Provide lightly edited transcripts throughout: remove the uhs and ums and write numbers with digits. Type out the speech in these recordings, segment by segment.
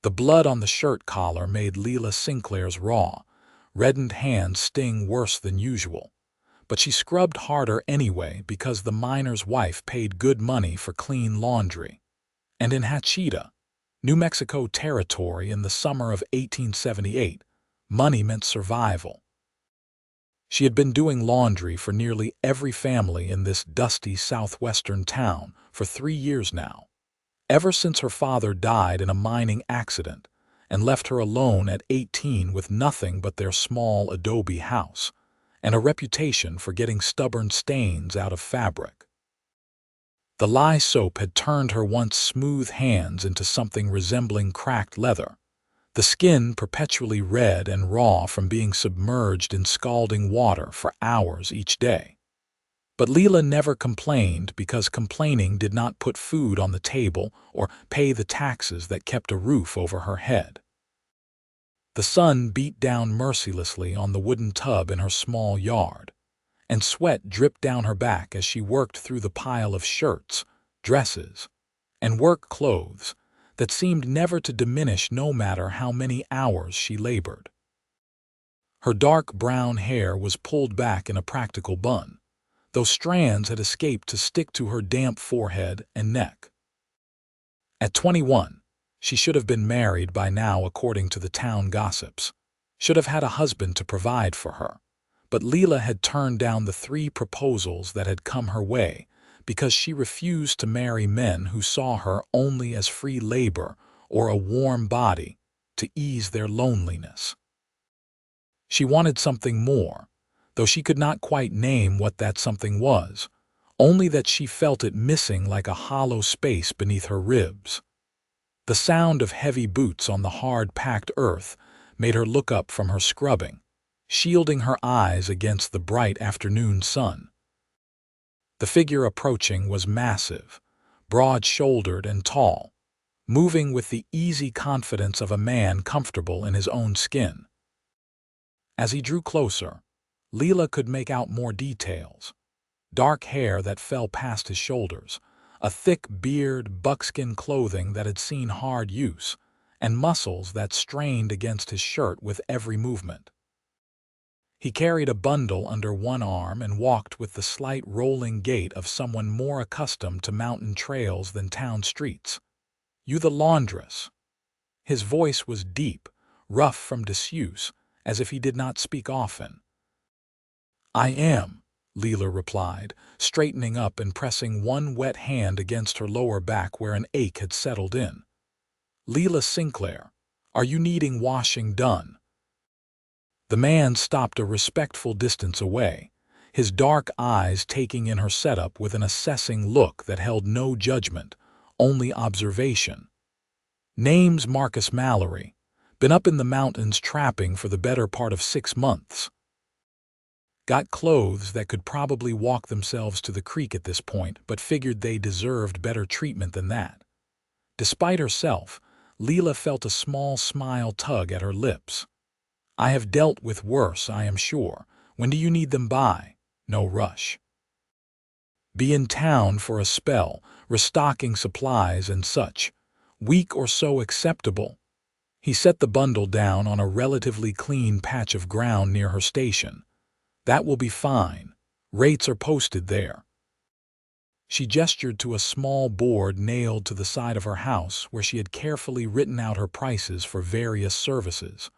The blood on the shirt collar made Lila Sinclair's raw, reddened hands sting worse than usual. But she scrubbed harder anyway because the miner's wife paid good money for clean laundry. And in Hachita, New Mexico territory in the summer of 1878, money meant survival. She had been doing laundry for nearly every family in this dusty southwestern town for 3 years now, ever since her father died in a mining accident and left her alone at 18 with nothing but their small adobe house and a reputation for getting stubborn stains out of fabric. The lye soap had turned her once smooth hands into something resembling cracked leather, the skin perpetually red and raw from being submerged in scalding water for hours each day. But Lila never complained because complaining did not put food on the table or pay the taxes that kept a roof over her head. The sun beat down mercilessly on the wooden tub in her small yard, and sweat dripped down her back as she worked through the pile of shirts, dresses, and work clothes that seemed never to diminish no matter how many hours she labored. Her dark brown hair was pulled back in a practical bun, though strands had escaped to stick to her damp forehead and neck. At 21, she should have been married by now according to the town gossips, should have had a husband to provide for her. But Lila had turned down the 3 proposals that had come her way because she refused to marry men who saw her only as free labor or a warm body to ease their loneliness. She wanted something more, though she could not quite name what that something was, only that she felt it missing like a hollow space beneath her ribs. The sound of heavy boots on the hard-packed earth made her look up from her scrubbing, shielding her eyes against the bright afternoon sun. The figure approaching was massive, broad-shouldered and tall, moving with the easy confidence of a man comfortable in his own skin. As he drew closer, Lila could make out more details. Dark hair that fell past his shoulders, a thick beard, buckskin clothing that had seen hard use, and muscles that strained against his shirt with every movement. He carried a bundle under one arm and walked with the slight rolling gait of someone more accustomed to mountain trails than town streets. "You the laundress?" His voice was deep, rough from disuse, as if he did not speak often. "I am," Lila replied, straightening up and pressing one wet hand against her lower back where an ache had settled in. "Lila Sinclair, are you needing washing done?" The man stopped a respectful distance away, his dark eyes taking in her setup with an assessing look that held no judgment, only observation. "Name's Marcus Mallory. Been up in the mountains trapping for the better part of 6 months. Got clothes that could probably walk themselves to the creek at this point, but figured they deserved better treatment than that." Despite herself, Lila felt a small smile tug at her lips. "I have dealt with worse, I am sure. When do you need them by? No rush." "Be in town for a spell, restocking supplies and such. Week or so acceptable." He set the bundle down on a relatively clean patch of ground near her station. "That will be fine. Rates are posted there." She gestured to a small board nailed to the side of her house where she had carefully written out her prices for various services.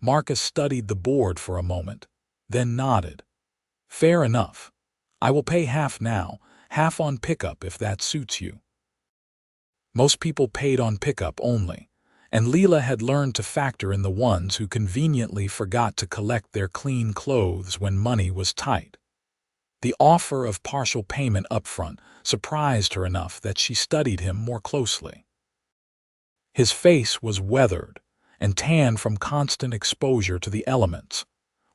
Marcus studied the board for a moment, then nodded. "Fair enough. I will pay half now, half on pickup if that suits you." Most people paid on pickup only, and Lila had learned to factor in the ones who conveniently forgot to collect their clean clothes when money was tight. The offer of partial payment upfront surprised her enough that she studied him more closely. His face was weathered and tanned from constant exposure to the elements,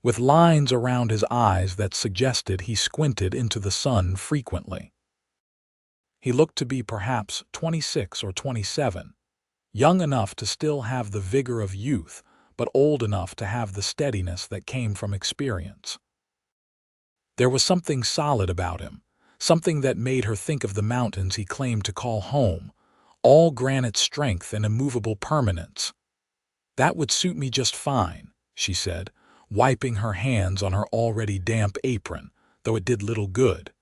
with lines around his eyes that suggested he squinted into the sun frequently. He looked to be perhaps 26 or 27, young enough to still have the vigor of youth, but old enough to have the steadiness that came from experience. There was something solid about him, something that made her think of the mountains he claimed to call home, all granite strength and immovable permanence. "That would suit me just fine," she said, wiping her hands on her already damp apron, though it did little good.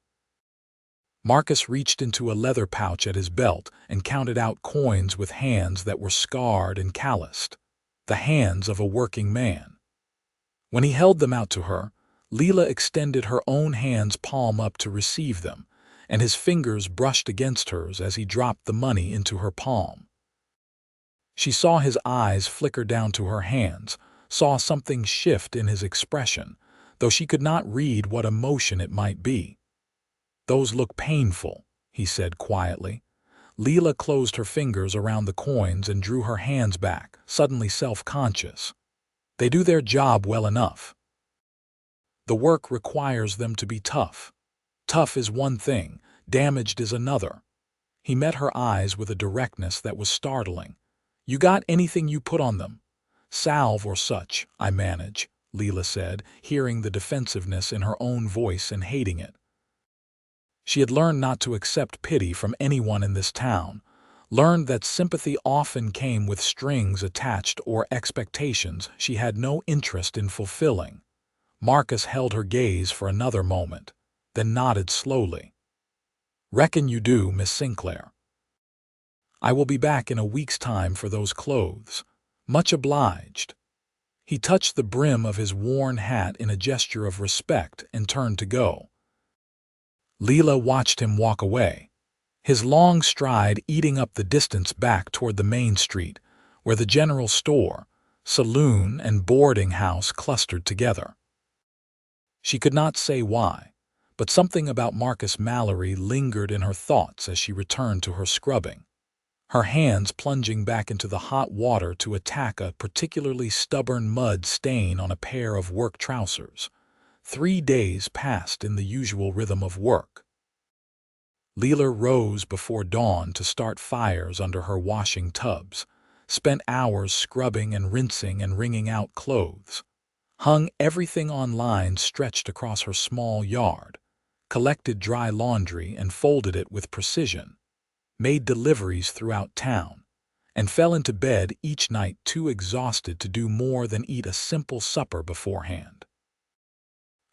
Marcus reached into a leather pouch at his belt and counted out coins with hands that were scarred and calloused, the hands of a working man. When he held them out to her, Lila extended her own hand's palm up to receive them, and his fingers brushed against hers as he dropped the money into her palm. She saw his eyes flicker down to her hands, saw something shift in his expression, though she could not read what emotion it might be. "Those look painful," he said quietly. Lila closed her fingers around the coins and drew her hands back, suddenly self-conscious. "They do their job well enough. The work requires them to be tough. Tough is one thing, damaged is another." He met her eyes with a directness that was startling. "You got anything you put on them?" "Salve or such, I manage," Lila said, hearing the defensiveness in her own voice and hating it. She had learned not to accept pity from anyone in this town, learned that sympathy often came with strings attached or expectations she had no interest in fulfilling. Marcus held her gaze for another moment, then nodded slowly. "Reckon you do, Miss Sinclair. I will be back in a week's time for those clothes. Much obliged." He touched the brim of his worn hat in a gesture of respect and turned to go. Lila watched him walk away, his long stride eating up the distance back toward the main street, where the general store, saloon, and boarding house clustered together. She could not say why, but something about Marcus Mallory lingered in her thoughts as she returned to her scrubbing, her hands plunging back into the hot water to attack a particularly stubborn mud stain on a pair of work trousers. 3 days passed in the usual rhythm of work. Lila rose before dawn to start fires under her washing tubs, spent hours scrubbing and rinsing and wringing out clothes, hung everything on lines stretched across her small yard, collected dry laundry and folded it with precision, made deliveries throughout town, and fell into bed each night too exhausted to do more than eat a simple supper beforehand.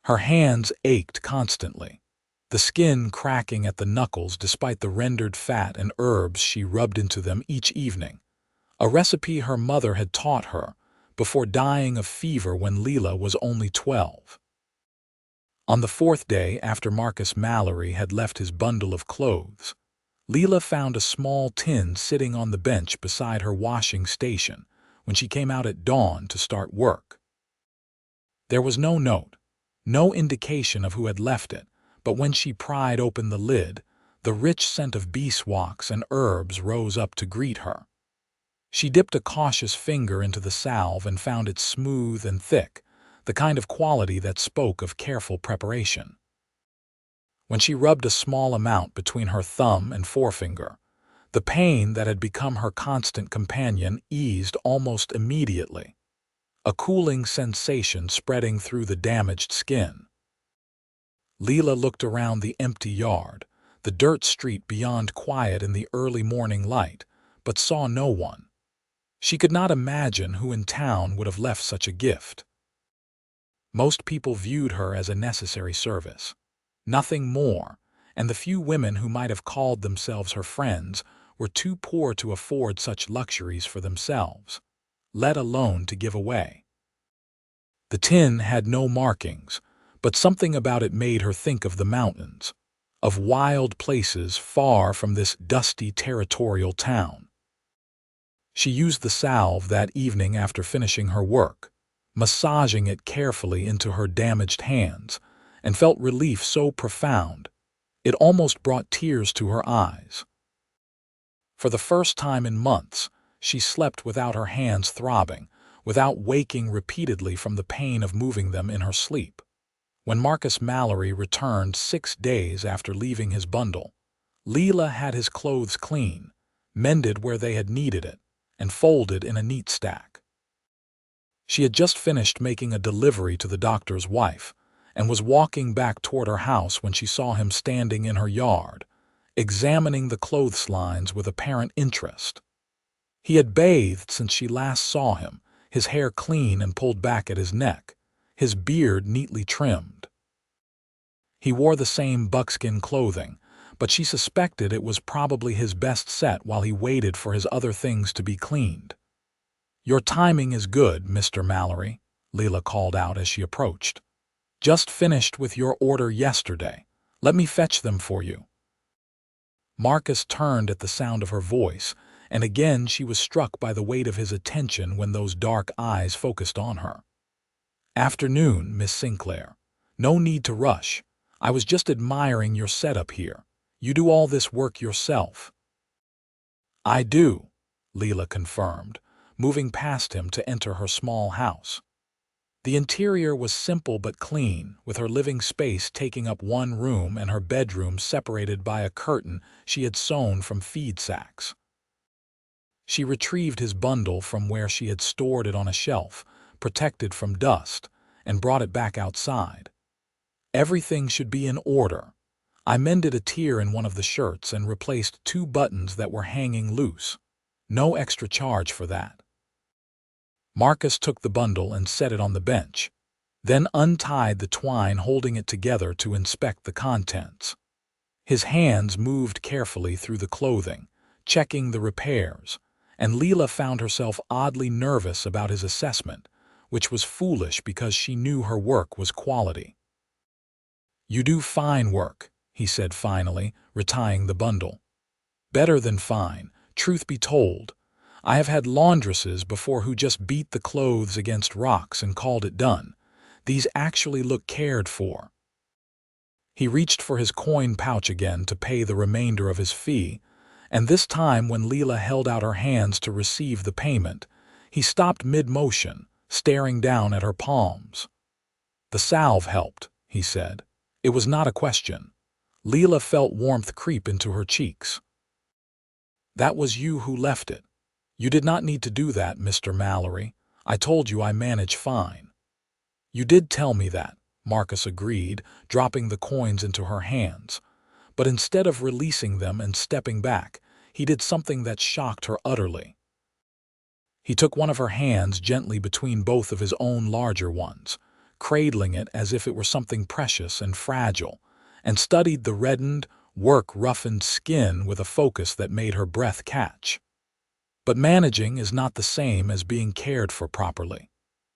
Her hands ached constantly, the skin cracking at the knuckles despite the rendered fat and herbs she rubbed into them each evening, a recipe her mother had taught her before dying of fever when Lila was only 12. On the 4th day after Marcus Mallory had left his bundle of clothes, Lila found a small tin sitting on the bench beside her washing station when she came out at dawn to start work. There was no note, no indication of who had left it, but when she pried open the lid, the rich scent of beeswax and herbs rose up to greet her. She dipped a cautious finger into the salve and found it smooth and thick, the kind of quality that spoke of careful preparation. When she rubbed a small amount between her thumb and forefinger, the pain that had become her constant companion eased almost immediately, a cooling sensation spreading through the damaged skin. Lila looked around the empty yard, the dirt street beyond quiet in the early morning light, but saw no one. She could not imagine who in town would have left such a gift. Most people viewed her as a necessary service, nothing more, and the few women who might have called themselves her friends were too poor to afford such luxuries for themselves, let alone to give away. The tin had no markings, but something about it made her think of the mountains, of wild places far from this dusty territorial town. She used the salve that evening after finishing her work, massaging it carefully into her damaged hands, and felt relief so profound it almost brought tears to her eyes. For the first time in months, she slept without her hands throbbing, without waking repeatedly from the pain of moving them in her sleep. When Marcus Mallory returned 6 days after leaving his bundle, Lila had his clothes clean, mended where they had needed it, and folded in a neat stack. She had just finished making a delivery to the doctor's wife, and was walking back toward her house when she saw him standing in her yard, examining the clotheslines with apparent interest. He had bathed since she last saw him, his hair clean and pulled back at his neck, his beard neatly trimmed. He wore the same buckskin clothing, but she suspected it was probably his best set while he waited for his other things to be cleaned. "Your timing is good, Mr. Mallory," Lila called out as she approached. "Just finished with your order yesterday. Let me fetch them for you." Marcus turned at the sound of her voice, and again she was struck by the weight of his attention when those dark eyes focused on her. "Afternoon, Miss Sinclair. No need to rush. I was just admiring your setup here. You do all this work yourself." "I do," Lila confirmed, moving past him to enter her small house. The interior was simple but clean, with her living space taking up one room and her bedroom separated by a curtain she had sewn from feed sacks. She retrieved his bundle from where she had stored it on a shelf, protected from dust, and brought it back outside. "Everything should be in order. I mended a tear in one of the shirts and replaced 2 buttons that were hanging loose. No extra charge for that." Marcus took the bundle and set it on the bench, then untied the twine holding it together to inspect the contents. His hands moved carefully through the clothing, checking the repairs, and Lila found herself oddly nervous about his assessment, which was foolish because she knew her work was quality. "You do fine work," he said finally, retying the bundle. "Better than fine, truth be told. I have had laundresses before who just beat the clothes against rocks and called it done. These actually look cared for." He reached for his coin pouch again to pay the remainder of his fee, and this time when Lila held out her hands to receive the payment, he stopped mid-motion, staring down at her palms. "The salve helped," he said. It was not a question. Lila felt warmth creep into her cheeks. "That was you who left it. You did not need to do that, Mr. Mallory. I told you I manage fine." "You did tell me that," Marcus agreed, dropping the coins into her hands. But instead of releasing them and stepping back, he did something that shocked her utterly. He took one of her hands gently between both of his own larger ones, cradling it as if it were something precious and fragile, and studied the reddened, work-roughened skin with a focus that made her breath catch. But managing is not the same as being cared for properly.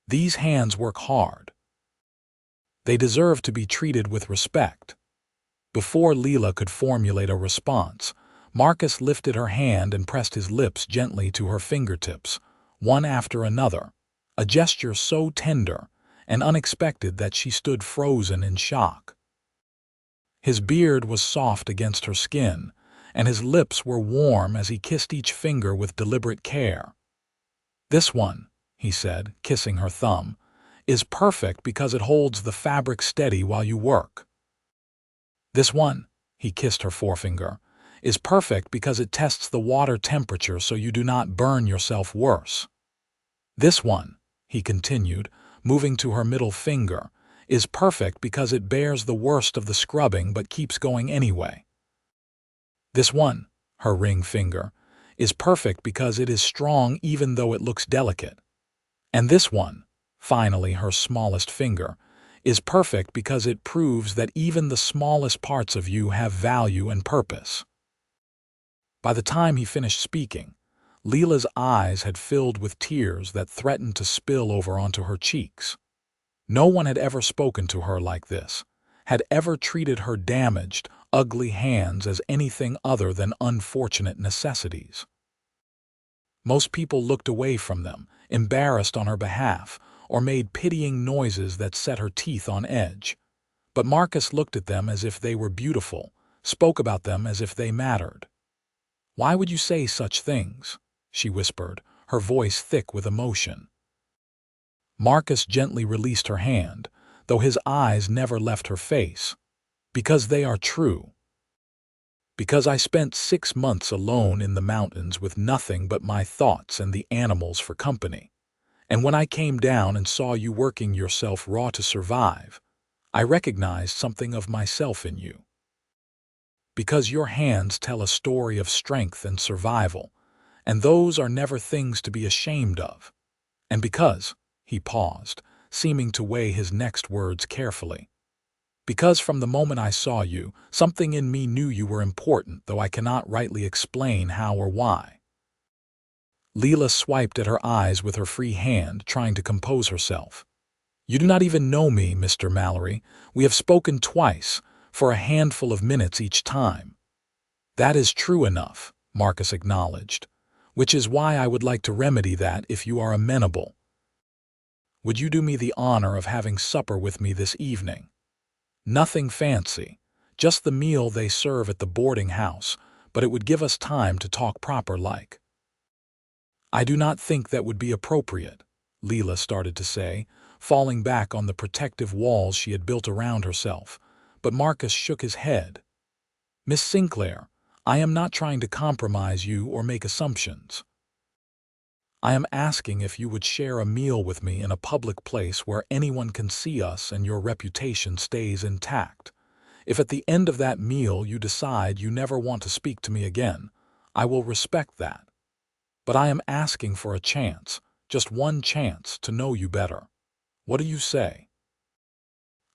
These hands work hard. They deserve to be treated with respect. Before Lila could formulate a response, Marcus lifted her hand and pressed his lips gently to her fingertips, one after another, a gesture so tender and unexpected that she stood frozen in shock. His beard was soft against her skin, and his lips were warm as he kissed each finger with deliberate care. "This one," he said, kissing her thumb, "is perfect because it holds the fabric steady while you work. This one," he kissed her forefinger, "is perfect because it tests the water temperature so you do not burn yourself worse. This one," he continued, moving to her middle finger, "is perfect because it bears the worst of the scrubbing but keeps going anyway. This one," her ring finger, "is perfect because it is strong even though it looks delicate. And this one," finally her smallest finger, "is perfect because it proves that even the smallest parts of you have value and purpose." By the time he finished speaking, Lila's eyes had filled with tears that threatened to spill over onto her cheeks. No one had ever spoken to her like this, had ever treated her damaged, ugly hands as anything other than unfortunate necessities. Most people looked away from them, embarrassed on her behalf, or made pitying noises that set her teeth on edge. But Marcus looked at them as if they were beautiful, spoke about them as if they mattered. "Why would you say such things?" she whispered, her voice thick with emotion. Marcus gently released her hand, though his eyes never left her face. "Because they are true. Because I spent 6 months alone in the mountains with nothing but my thoughts and the animals for company. And when I came down and saw you working yourself raw to survive, I recognized something of myself in you. because your hands tell a story of strength and survival, and those are never things to be ashamed of. And because, he paused, seeming to weigh his next words carefully, because from the moment I saw you, something in me knew you were important, though I cannot rightly explain how or why. Lila swiped at her eyes with her free hand, trying to compose herself. You do not even know me, Mr. Mallory. We have spoken twice, for a handful of minutes each time. That is true enough, Marcus acknowledged, which is why I would like to remedy that if you are amenable. Would you do me the honor of having supper with me this evening? Nothing fancy, just the meal they serve at the boarding house, but it would give us time to talk proper-like. I do not think that would be appropriate, Lila started to say, falling back on the protective walls she had built around herself, but Marcus shook his head. Miss Sinclair, I am not trying to compromise you or make assumptions. I am asking if you would share a meal with me in a public place where anyone can see us and your reputation stays intact. If at the end of that meal you decide you never want to speak to me again, I will respect that. But I am asking for a chance, just one chance, to know you better. What do you say?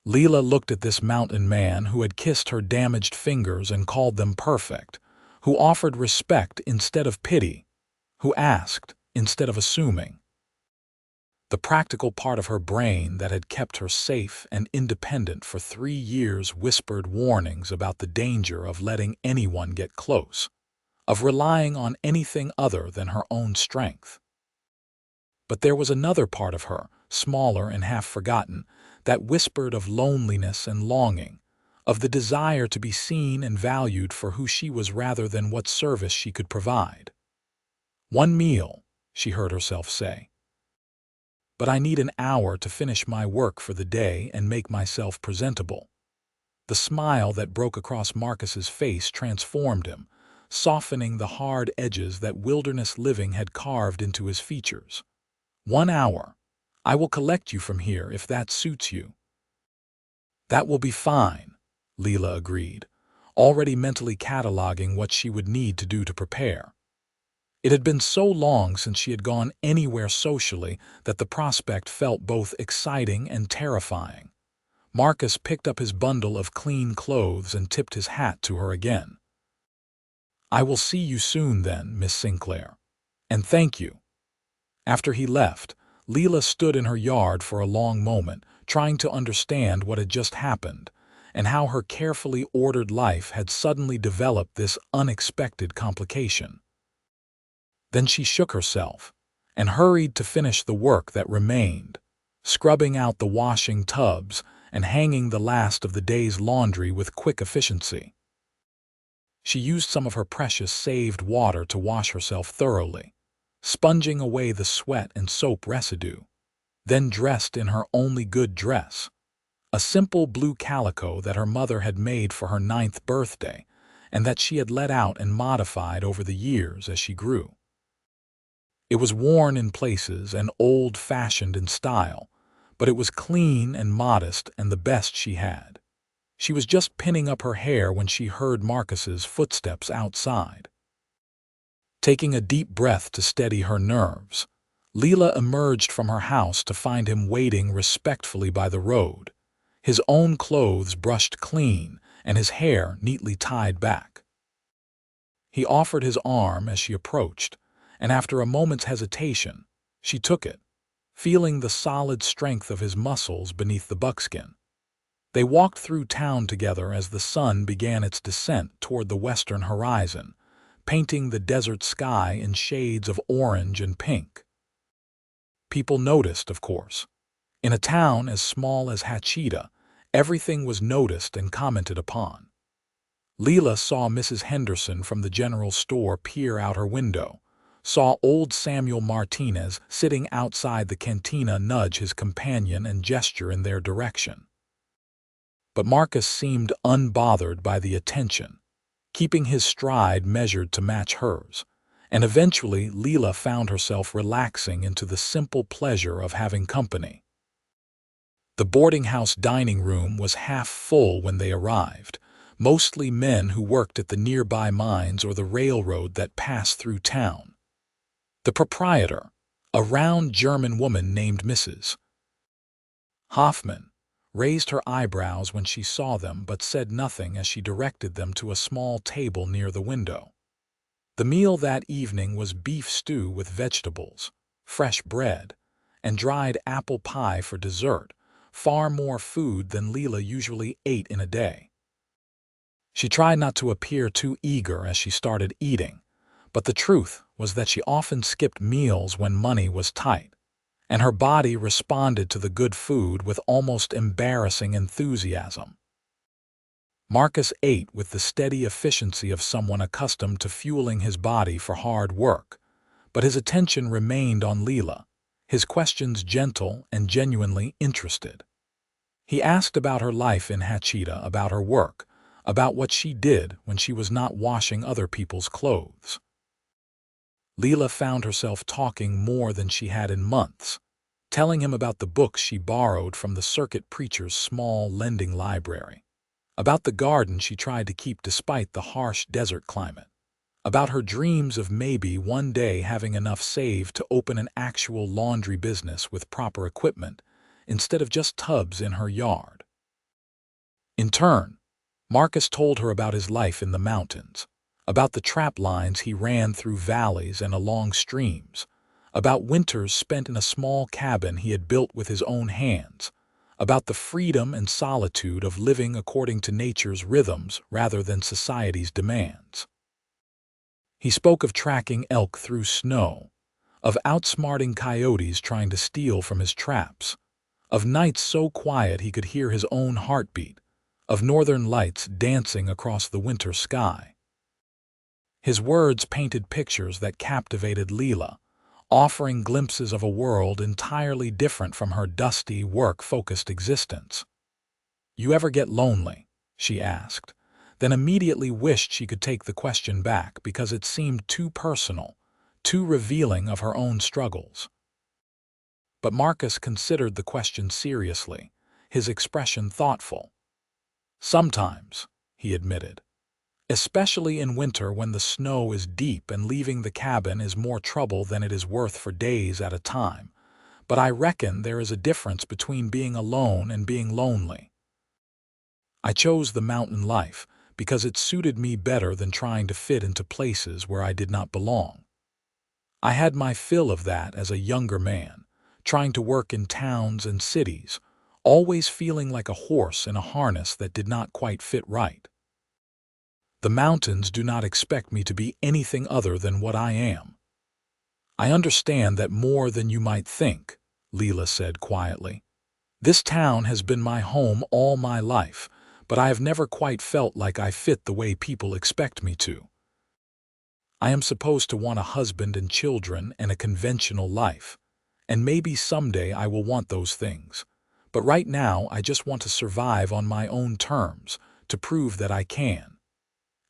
Lila looked at this mountain man who had kissed her damaged fingers and called them perfect, who offered respect instead of pity, who asked instead of assuming. The practical part of her brain that had kept her safe and independent for 3 years whispered warnings about the danger of letting anyone get close, of relying on anything other than her own strength. But there was another part of her, smaller and half-forgotten, that whispered of loneliness and longing, of the desire to be seen and valued for who she was rather than what service she could provide. One meal, she heard herself say. But I need an hour to finish my work for the day and make myself presentable. The smile that broke across Marcus's face transformed him, softening the hard edges that wilderness living had carved into his features. 1 hour. I will collect you from here if that suits you. That will be fine, Lila agreed, already mentally cataloging what she would need to do to prepare. It had been so long since she had gone anywhere socially that the prospect felt both exciting and terrifying. Marcus picked up his bundle of clean clothes and tipped his hat to her again. I will see you soon then, Miss Sinclair. And thank you. After he left, Lila stood in her yard for a long moment, trying to understand what had just happened, and how her carefully ordered life had suddenly developed this unexpected complication. Then she shook herself and hurried to finish the work that remained, scrubbing out the washing tubs and hanging the last of the day's laundry with quick efficiency. She used some of her precious saved water to wash herself thoroughly, sponging away the sweat and soap residue, then dressed in her only good dress, a simple blue calico that her mother had made for her 9th birthday and that she had let out and modified over the years as she grew. It was worn in places and old-fashioned in style, but it was clean and modest and the best she had. She was just pinning up her hair when she heard Marcus's footsteps outside. Taking a deep breath to steady her nerves, Lila emerged from her house to find him waiting respectfully by the road, his own clothes brushed clean and his hair neatly tied back. He offered his arm as she approached, and after a moment's hesitation, she took it, feeling the solid strength of his muscles beneath the buckskin. They walked through town together as the sun began its descent toward the western horizon, painting the desert sky in shades of orange and pink. People noticed, of course. In a town as small as Hachita, everything was noticed and commented upon. Lila saw Mrs. Henderson from the general store peer out her window, saw old Samuel Martinez sitting outside the cantina nudge his companion and gesture in their direction. But Marcus seemed unbothered by the attention, keeping his stride measured to match hers, and eventually Lila found herself relaxing into the simple pleasure of having company. The boarding house dining room was half full when they arrived, mostly men who worked at the nearby mines or the railroad that passed through town. The proprietor, a round German woman named Mrs. Hoffman, raised her eyebrows when she saw them but said nothing as she directed them to a small table near the window. The meal that evening was beef stew with vegetables, fresh bread, and dried apple pie for dessert, far more food than Lila usually ate in a day. She tried not to appear too eager as she started eating, but the truth was that she often skipped meals when money was tight, and her body responded to the good food with almost embarrassing enthusiasm. Marcus ate with the steady efficiency of someone accustomed to fueling his body for hard work, but his attention remained on Lila, his questions gentle and genuinely interested. He asked about her life in Hachita, about her work, about what she did when she was not washing other people's clothes. Lila found herself talking more than she had in months, telling him about the books she borrowed from the circuit preacher's small lending library, about the garden she tried to keep despite the harsh desert climate, about her dreams of maybe one day having enough saved to open an actual laundry business with proper equipment instead of just tubs in her yard. In turn, Marcus told her about his life in the mountains, about the trap lines he ran through valleys and along streams, about winters spent in a small cabin he had built with his own hands, about the freedom and solitude of living according to nature's rhythms rather than society's demands. He spoke of tracking elk through snow, of outsmarting coyotes trying to steal from his traps, of nights so quiet he could hear his own heartbeat, of northern lights dancing across the winter sky. His words painted pictures that captivated Lila, offering glimpses of a world entirely different from her dusty, work-focused existence. "You ever get lonely?" she asked, then immediately wished she could take the question back because it seemed too personal, too revealing of her own struggles. But Marcus considered the question seriously, his expression thoughtful. "Sometimes," he admitted, "especially in winter when the snow is deep and leaving the cabin is more trouble than it is worth for days at a time. But I reckon there is a difference between being alone and being lonely. I chose the mountain life because it suited me better than trying to fit into places where I did not belong. I had my fill of that as a younger man, trying to work in towns and cities, always feeling like a horse in a harness that did not quite fit right. The mountains do not expect me to be anything other than what I am." "I understand that more than you might think," Lila said quietly. "This town has been my home all my life, but I have never quite felt like I fit the way people expect me to. I am supposed to want a husband and children and a conventional life, and maybe someday I will want those things. But right now I just want to survive on my own terms, to prove that I can.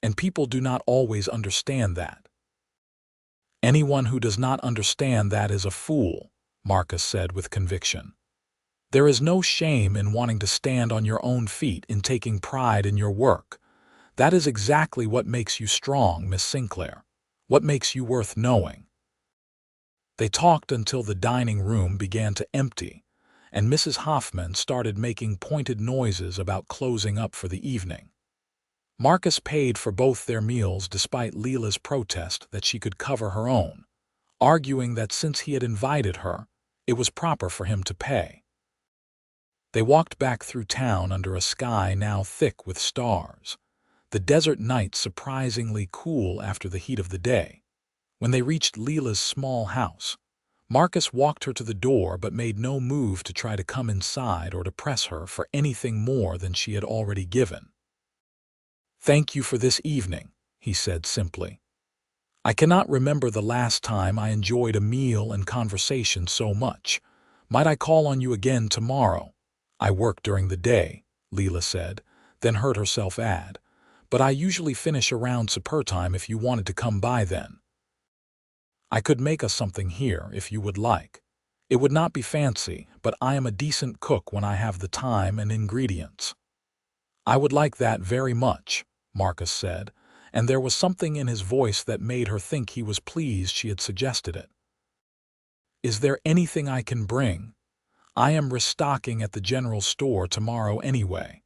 And people do not always understand that." "Anyone who does not understand that is a fool," Marcus said with conviction. "There is no shame in wanting to stand on your own feet, in taking pride in your work. That is exactly what makes you strong, Miss Sinclair, what makes you worth knowing." They talked until the dining room began to empty, and Mrs. Hoffman started making pointed noises about closing up for the evening. Marcus paid for both their meals despite Lila's protest that she could cover her own, arguing that since he had invited her, it was proper for him to pay. They walked back through town under a sky now thick with stars, the desert night surprisingly cool after the heat of the day. When they reached Lila's small house, Marcus walked her to the door but made no move to try to come inside or to press her for anything more than she had already given. "Thank you for this evening," he said simply. "I cannot remember the last time I enjoyed a meal and conversation so much. Might I call on you again tomorrow?" "I work during the day," Lila said, then heard herself add, "but I usually finish around supper time if you wanted to come by then. I could make us something here if you would like. It would not be fancy, but I am a decent cook when I have the time and ingredients." "I would like that very much," Marcus said, and there was something in his voice that made her think he was pleased she had suggested it. "Is there anything I can bring? I am restocking at the general store tomorrow anyway."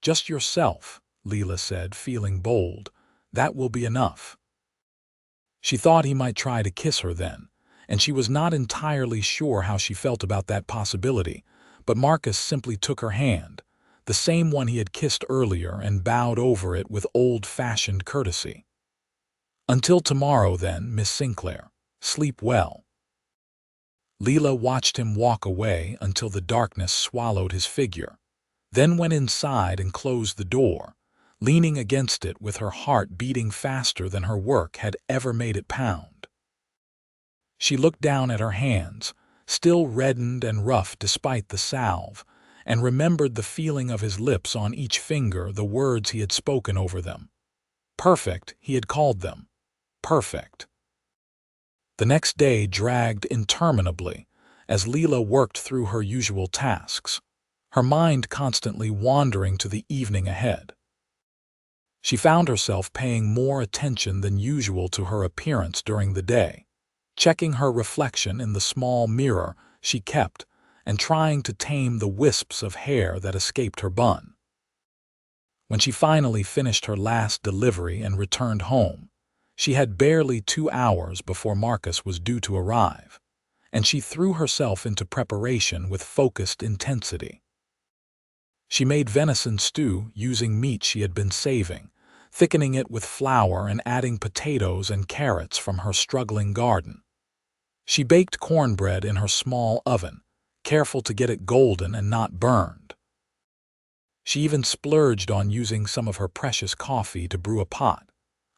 "Just yourself," Lila said, feeling bold. "That will be enough." She thought he might try to kiss her then, and she was not entirely sure how she felt about that possibility, but Marcus simply took her hand, the same one he had kissed earlier, and bowed over it with old-fashioned courtesy. "Until tomorrow, then, Miss Sinclair. Sleep well." Lila watched him walk away until the darkness swallowed his figure, then went inside and closed the door, leaning against it with her heart beating faster than her work had ever made it pound. She looked down at her hands, still reddened and rough despite the salve, and remembered the feeling of his lips on each finger, the words he had spoken over them. Perfect, he had called them. Perfect. The next day dragged interminably as Lila worked through her usual tasks, her mind constantly wandering to the evening ahead. She found herself paying more attention than usual to her appearance during the day, checking her reflection in the small mirror she kept and trying to tame the wisps of hair that escaped her bun. When she finally finished her last delivery and returned home, she had barely 2 hours before Marcus was due to arrive, and she threw herself into preparation with focused intensity. She made venison stew using meat she had been saving, thickening it with flour and adding potatoes and carrots from her struggling garden. She baked cornbread in her small oven, careful to get it golden and not burned. She even splurged on using some of her precious coffee to brew a pot,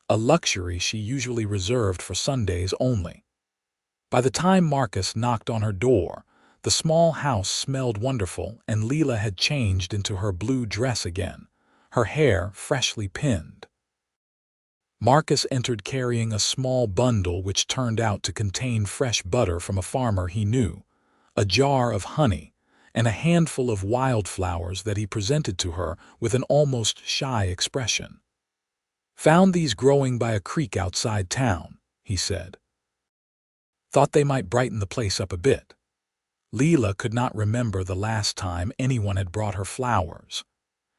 a luxury she usually reserved for Sundays only. By the time Marcus knocked on her door, the small house smelled wonderful, and Lila had changed into her blue dress again, her hair freshly pinned. Marcus entered carrying a small bundle which turned out to contain fresh butter from a farmer he knew, a jar of honey, and a handful of wildflowers that he presented to her with an almost shy expression. "Found these growing by a creek outside town," he said. "Thought they might brighten the place up a bit." Lila could not remember the last time anyone had brought her flowers.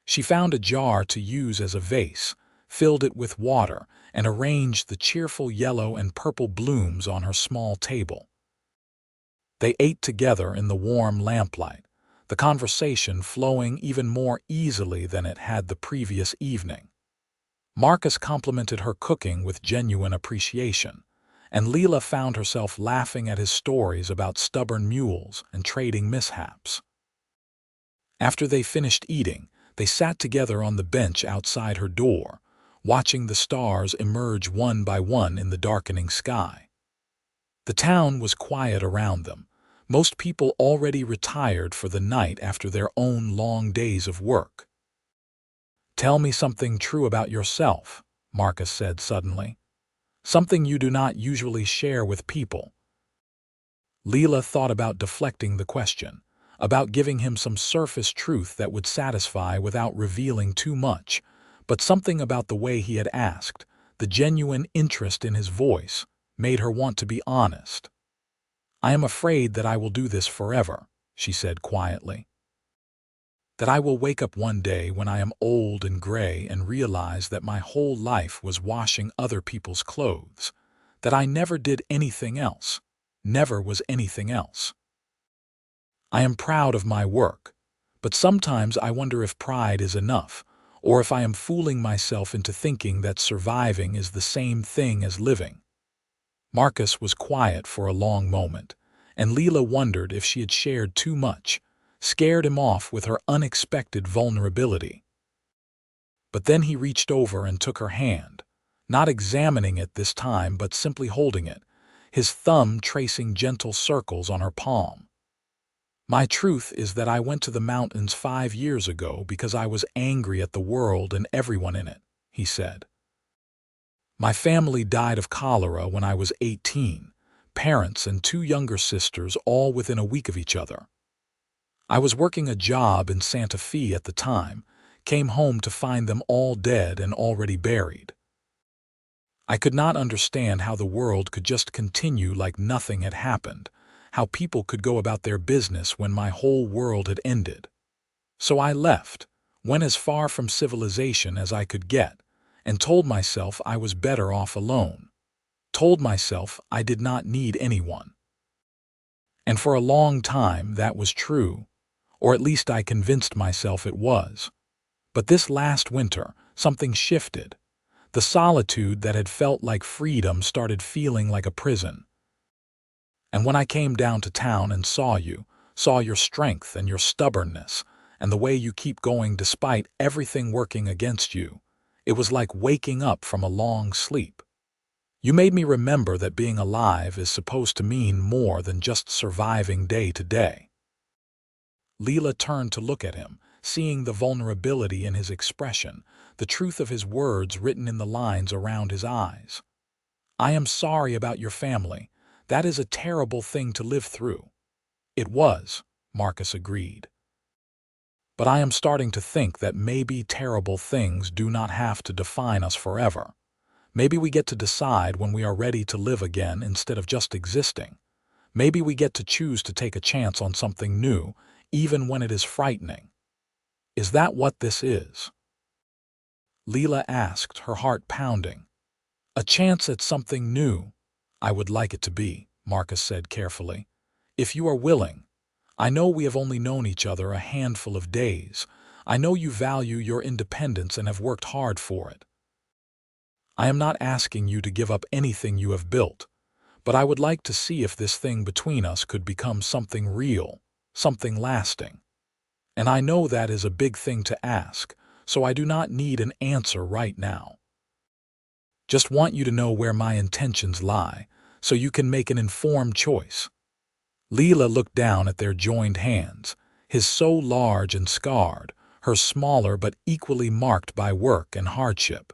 She found a jar to use as a vase, filled it with water, and arranged the cheerful yellow and purple blooms on her small table. They ate together in the warm lamplight, the conversation flowing even more easily than it had the previous evening. Marcus complimented her cooking with genuine appreciation, and Lila found herself laughing at his stories about stubborn mules and trading mishaps. After they finished eating, they sat together on the bench outside her door, watching the stars emerge one by one in the darkening sky. The town was quiet around them, most people already retired for the night after their own long days of work. "Tell me something true about yourself," Marcus said suddenly. "Something you do not usually share with people." Lila thought about deflecting the question, about giving him some surface truth that would satisfy without revealing too much, but something about the way he had asked, the genuine interest in his voice, made her want to be honest. "I am afraid that I will do this forever," she said quietly. "That I will wake up one day when I am old and gray and realize that my whole life was washing other people's clothes, that I never did anything else, never was anything else. I am proud of my work, but sometimes I wonder if pride is enough, or if I am fooling myself into thinking that surviving is the same thing as living." Marcus was quiet for a long moment, and Lila wondered if she had shared too much, scared him off with her unexpected vulnerability. But then he reached over and took her hand, not examining it this time but simply holding it, his thumb tracing gentle circles on her palm. "My truth is that I went to the mountains 5 years ago because I was angry at the world and everyone in it," he said. "My family died of cholera when I was 18, parents and 2 younger sisters all within a week of each other. I was working a job in Santa Fe at the time, came home to find them all dead and already buried. I could not understand how the world could just continue like nothing had happened, how people could go about their business when my whole world had ended. So I left, went as far from civilization as I could get, and told myself I was better off alone. Told myself I did not need anyone. And for a long time that was true, or at least I convinced myself it was. But this last winter, something shifted. The solitude that had felt like freedom started feeling like a prison. And when I came down to town and saw your strength and your stubbornness, and the way you keep going despite everything working against you, it was like waking up from a long sleep. You made me remember that being alive is supposed to mean more than just surviving day to day. Lila turned to look at him, seeing the vulnerability in his expression, the truth of his words written in the lines around his eyes. I am sorry about your family. That is a terrible thing to live through. It was, Marcus agreed. But I am starting to think that maybe terrible things do not have to define us forever. Maybe we get to decide when we are ready to live again instead of just existing. Maybe we get to choose to take a chance on something new, even when it is frightening. Is that what this is? Lila asked, her heart pounding. A chance at something new. I would like it to be, Marcus said carefully. If you are willing. I know we have only known each other a handful of days. I know you value your independence and have worked hard for it. I am not asking you to give up anything you have built, but I would like to see if this thing between us could become something real, something lasting. And I know that is a big thing to ask, so I do not need an answer right now. Just want you to know where my intentions lie, so you can make an informed choice. Lila looked down at their joined hands, his so large and scarred, her smaller but equally marked by work and hardship.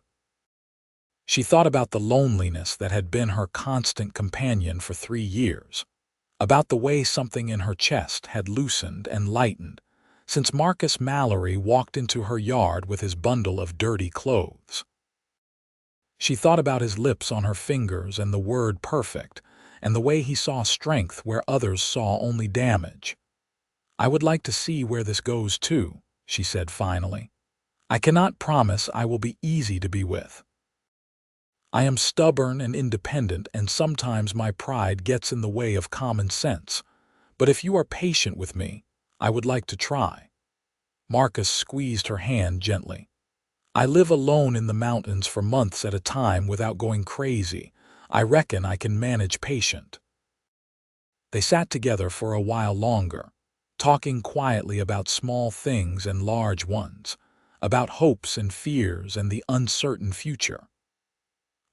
She thought about the loneliness that had been her constant companion for 3 years, about the way something in her chest had loosened and lightened since Marcus Mallory walked into her yard with his bundle of dirty clothes. She thought about his lips on her fingers and the word perfect, and the way he saw strength where others saw only damage. I would like to see where this goes too, she said finally. I cannot promise I will be easy to be with. I am stubborn and independent, and sometimes my pride gets in the way of common sense. But if you are patient with me, I would like to try. Marcus squeezed her hand gently. I live alone in the mountains for months at a time without going crazy. I reckon I can manage patient. They sat together for a while longer, talking quietly about small things and large ones, about hopes and fears and the uncertain future.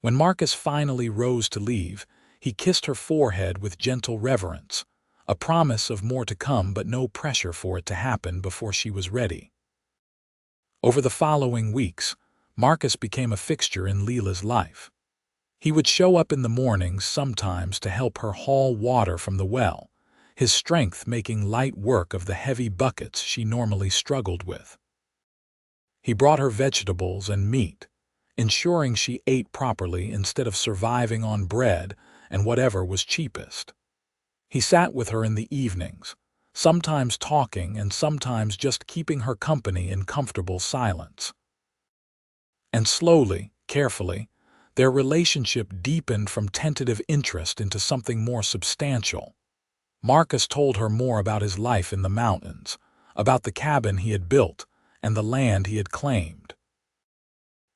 When Marcus finally rose to leave, he kissed her forehead with gentle reverence, a promise of more to come but no pressure for it to happen before she was ready. Over the following weeks, Marcus became a fixture in Lila's life. He would show up in the mornings sometimes to help her haul water from the well, his strength making light work of the heavy buckets she normally struggled with. He brought her vegetables and meat, ensuring she ate properly instead of surviving on bread and whatever was cheapest. He sat with her in the evenings, sometimes talking and sometimes just keeping her company in comfortable silence. And slowly, carefully, their relationship deepened from tentative interest into something more substantial. Marcus told her more about his life in the mountains, about the cabin he had built and the land he had claimed.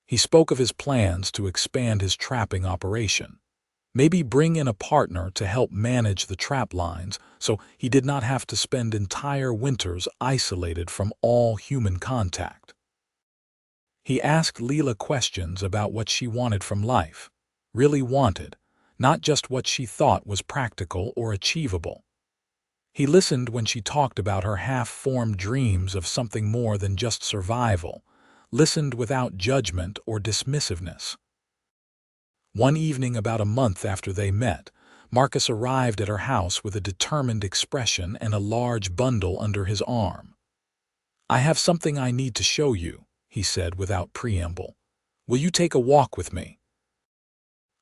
He spoke of his plans to expand his trapping operation, maybe bring in a partner to help manage the trap lines so he did not have to spend entire winters isolated from all human contact. He asked Lila questions about what she wanted from life, really wanted, not just what she thought was practical or achievable. He listened when she talked about her half-formed dreams of something more than just survival, listened without judgment or dismissiveness. One evening about a month after they met, Marcus arrived at her house with a determined expression and a large bundle under his arm. I have something I need to show you, he said without preamble. "Will you take a walk with me?"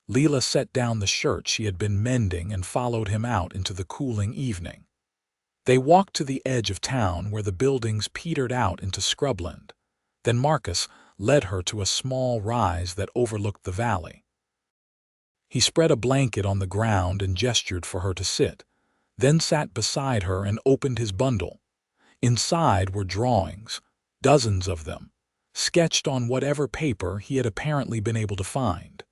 Lila set down the shirt she had been mending and followed him out into the cooling evening. They walked to the edge of town where the buildings petered out into scrubland. Then Marcus led her to a small rise that overlooked the valley. He spread a blanket on the ground and gestured for her to sit, then sat beside her and opened his bundle. Inside were drawings, dozens of them, sketched on whatever paper he had apparently been able to find.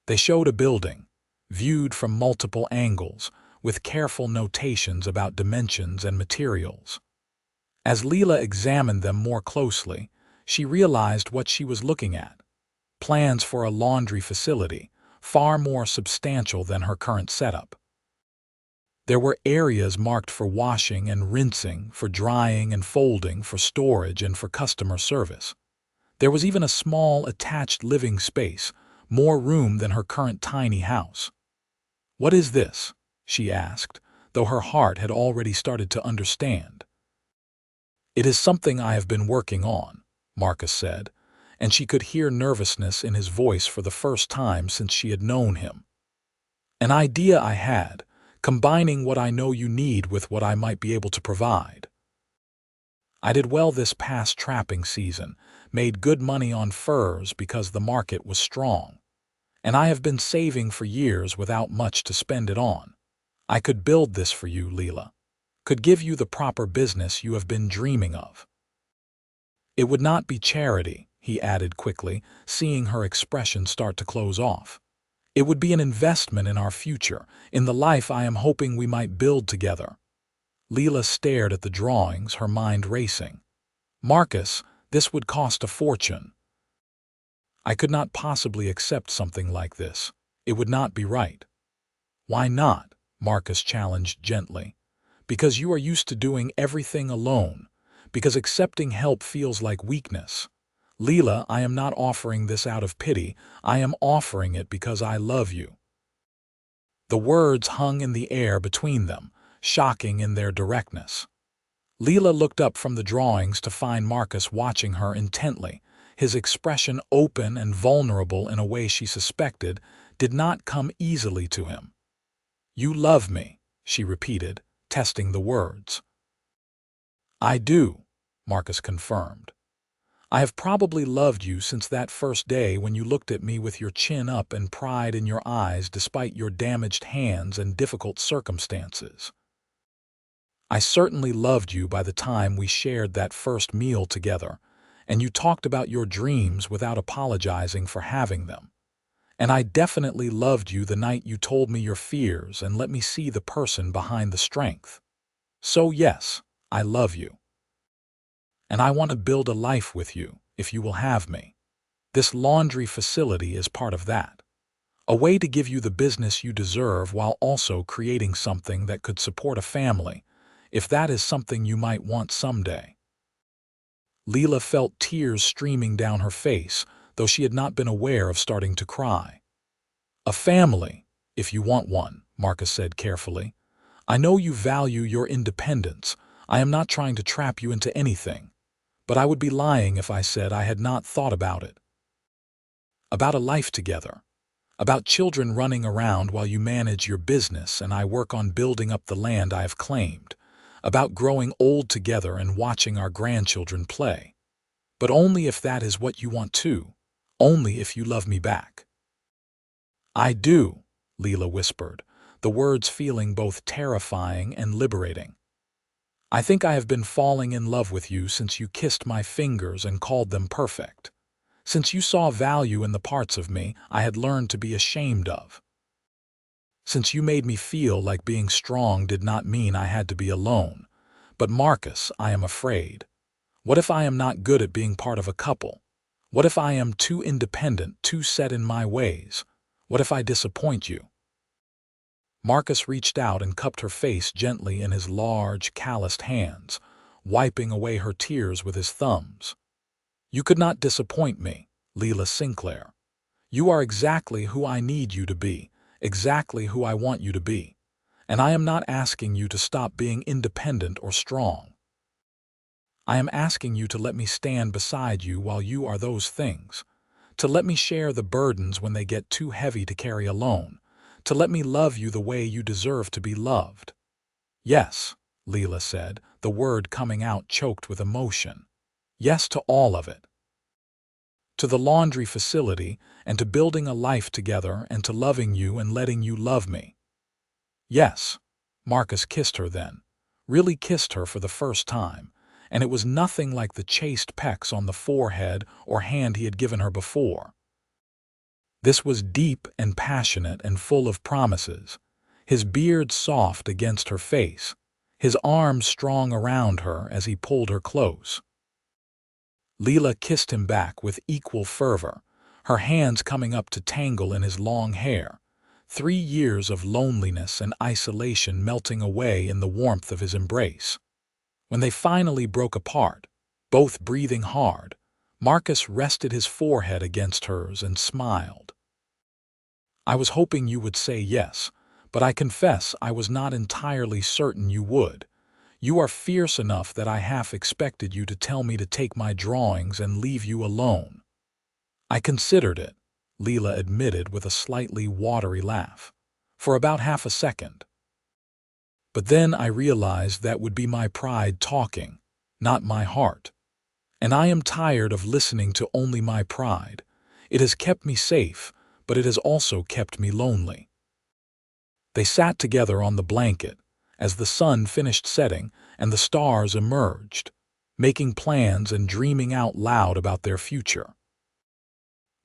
They showed a building, viewed from multiple angles, with careful notations about dimensions and materials. As Lila examined them more closely, she realized what she was looking at: plans for a laundry facility, far more substantial than her current setup. There were areas marked for washing and rinsing, for drying and folding, for storage and for customer service. There was even a small attached living space, more room than her current tiny house. "What is this?" she asked, though her heart had already started to understand. "It is something I have been working on," Marcus said, and she could hear nervousness in his voice for the first time since she had known him. "An idea I had, combining what I know you need with what I might be able to provide. I did well this past trapping season, made good money on furs because the market was strong. And I have been saving for years without much to spend it on. I could build this for you, Lila. Could give you the proper business you have been dreaming of." "It would not be charity," he added quickly, seeing her expression start to close off. "It would be an investment in our future, in the life I am hoping we might build together." Lila stared at the drawings, her mind racing. "Marcus, this would cost a fortune." "I could not possibly accept something like this. It would not be right." "Why not?" Marcus challenged gently. "Because you are used to doing everything alone. Because accepting help feels like weakness. Lila, I am not offering this out of pity. I am offering it because I love you." The words hung in the air between them, shocking in their directness. Lila looked up from the drawings to find Marcus watching her intently, his expression open and vulnerable in a way she suspected did not come easily to him. "You love me," she repeated, testing the words. "I do," Marcus confirmed. "I have probably loved you since that first day when you looked at me with your chin up and pride in your eyes despite your damaged hands and difficult circumstances. I certainly loved you by the time we shared that first meal together, and you talked about your dreams without apologizing for having them. And I definitely loved you the night you told me your fears and let me see the person behind the strength. So yes, I love you. And I want to build a life with you, if you will have me. This laundry facility is part of that. A way to give you the business you deserve while also creating something that could support a family, if that is something you might want someday." Lila felt tears streaming down her face, though she had not been aware of starting to cry. "A family, if you want one," Marcus said carefully. "I know you value your independence. I am not trying to trap you into anything. But I would be lying if I said I had not thought about it. About a life together. About children running around while you manage your business and I work on building up the land I have claimed. About growing old together and watching our grandchildren play. But only if that is what you want too. Only if you love me back." "I do," Lila whispered, the words feeling both terrifying and liberating. "I think I have been falling in love with you since you kissed my fingers and called them perfect. Since you saw value in the parts of me I had learned to be ashamed of. Since you made me feel like being strong did not mean I had to be alone. But Marcus, I am afraid. What if I am not good at being part of a couple? What if I am too independent, too set in my ways? What if I disappoint you?" Marcus reached out and cupped her face gently in his large, calloused hands, wiping away her tears with his thumbs. "You could not disappoint me, Lila Sinclair. You are exactly who I need you to be, exactly who I want you to be. And I am not asking you to stop being independent or strong. I am asking you to let me stand beside you while you are those things, to let me share the burdens when they get too heavy to carry alone, to let me love you the way you deserve to be loved." "Yes," Lila said, the word coming out choked with emotion. "Yes to all of it. To the laundry facility, and to building a life together, and to loving you and letting you love me." "Yes." Marcus kissed her then, really kissed her for the first time, and it was nothing like the chaste pecks on the forehead or hand he had given her before. This was deep and passionate and full of promises, his beard soft against her face, his arms strong around her as he pulled her close. Lila kissed him back with equal fervor, her hands coming up to tangle in his long hair, 3 years of loneliness and isolation melting away in the warmth of his embrace. When they finally broke apart, both breathing hard, Marcus rested his forehead against hers and smiled. "I was hoping you would say yes, but I confess I was not entirely certain you would. You are fierce enough that I half expected you to tell me to take my drawings and leave you alone." "I considered it," Lila admitted with a slightly watery laugh, "for about half a second. But then I realized that would be my pride talking, not my heart. And I am tired of listening to only my pride. It has kept me safe, but it has also kept me lonely." They sat together on the blanket as the sun finished setting and the stars emerged, making plans and dreaming out loud about their future.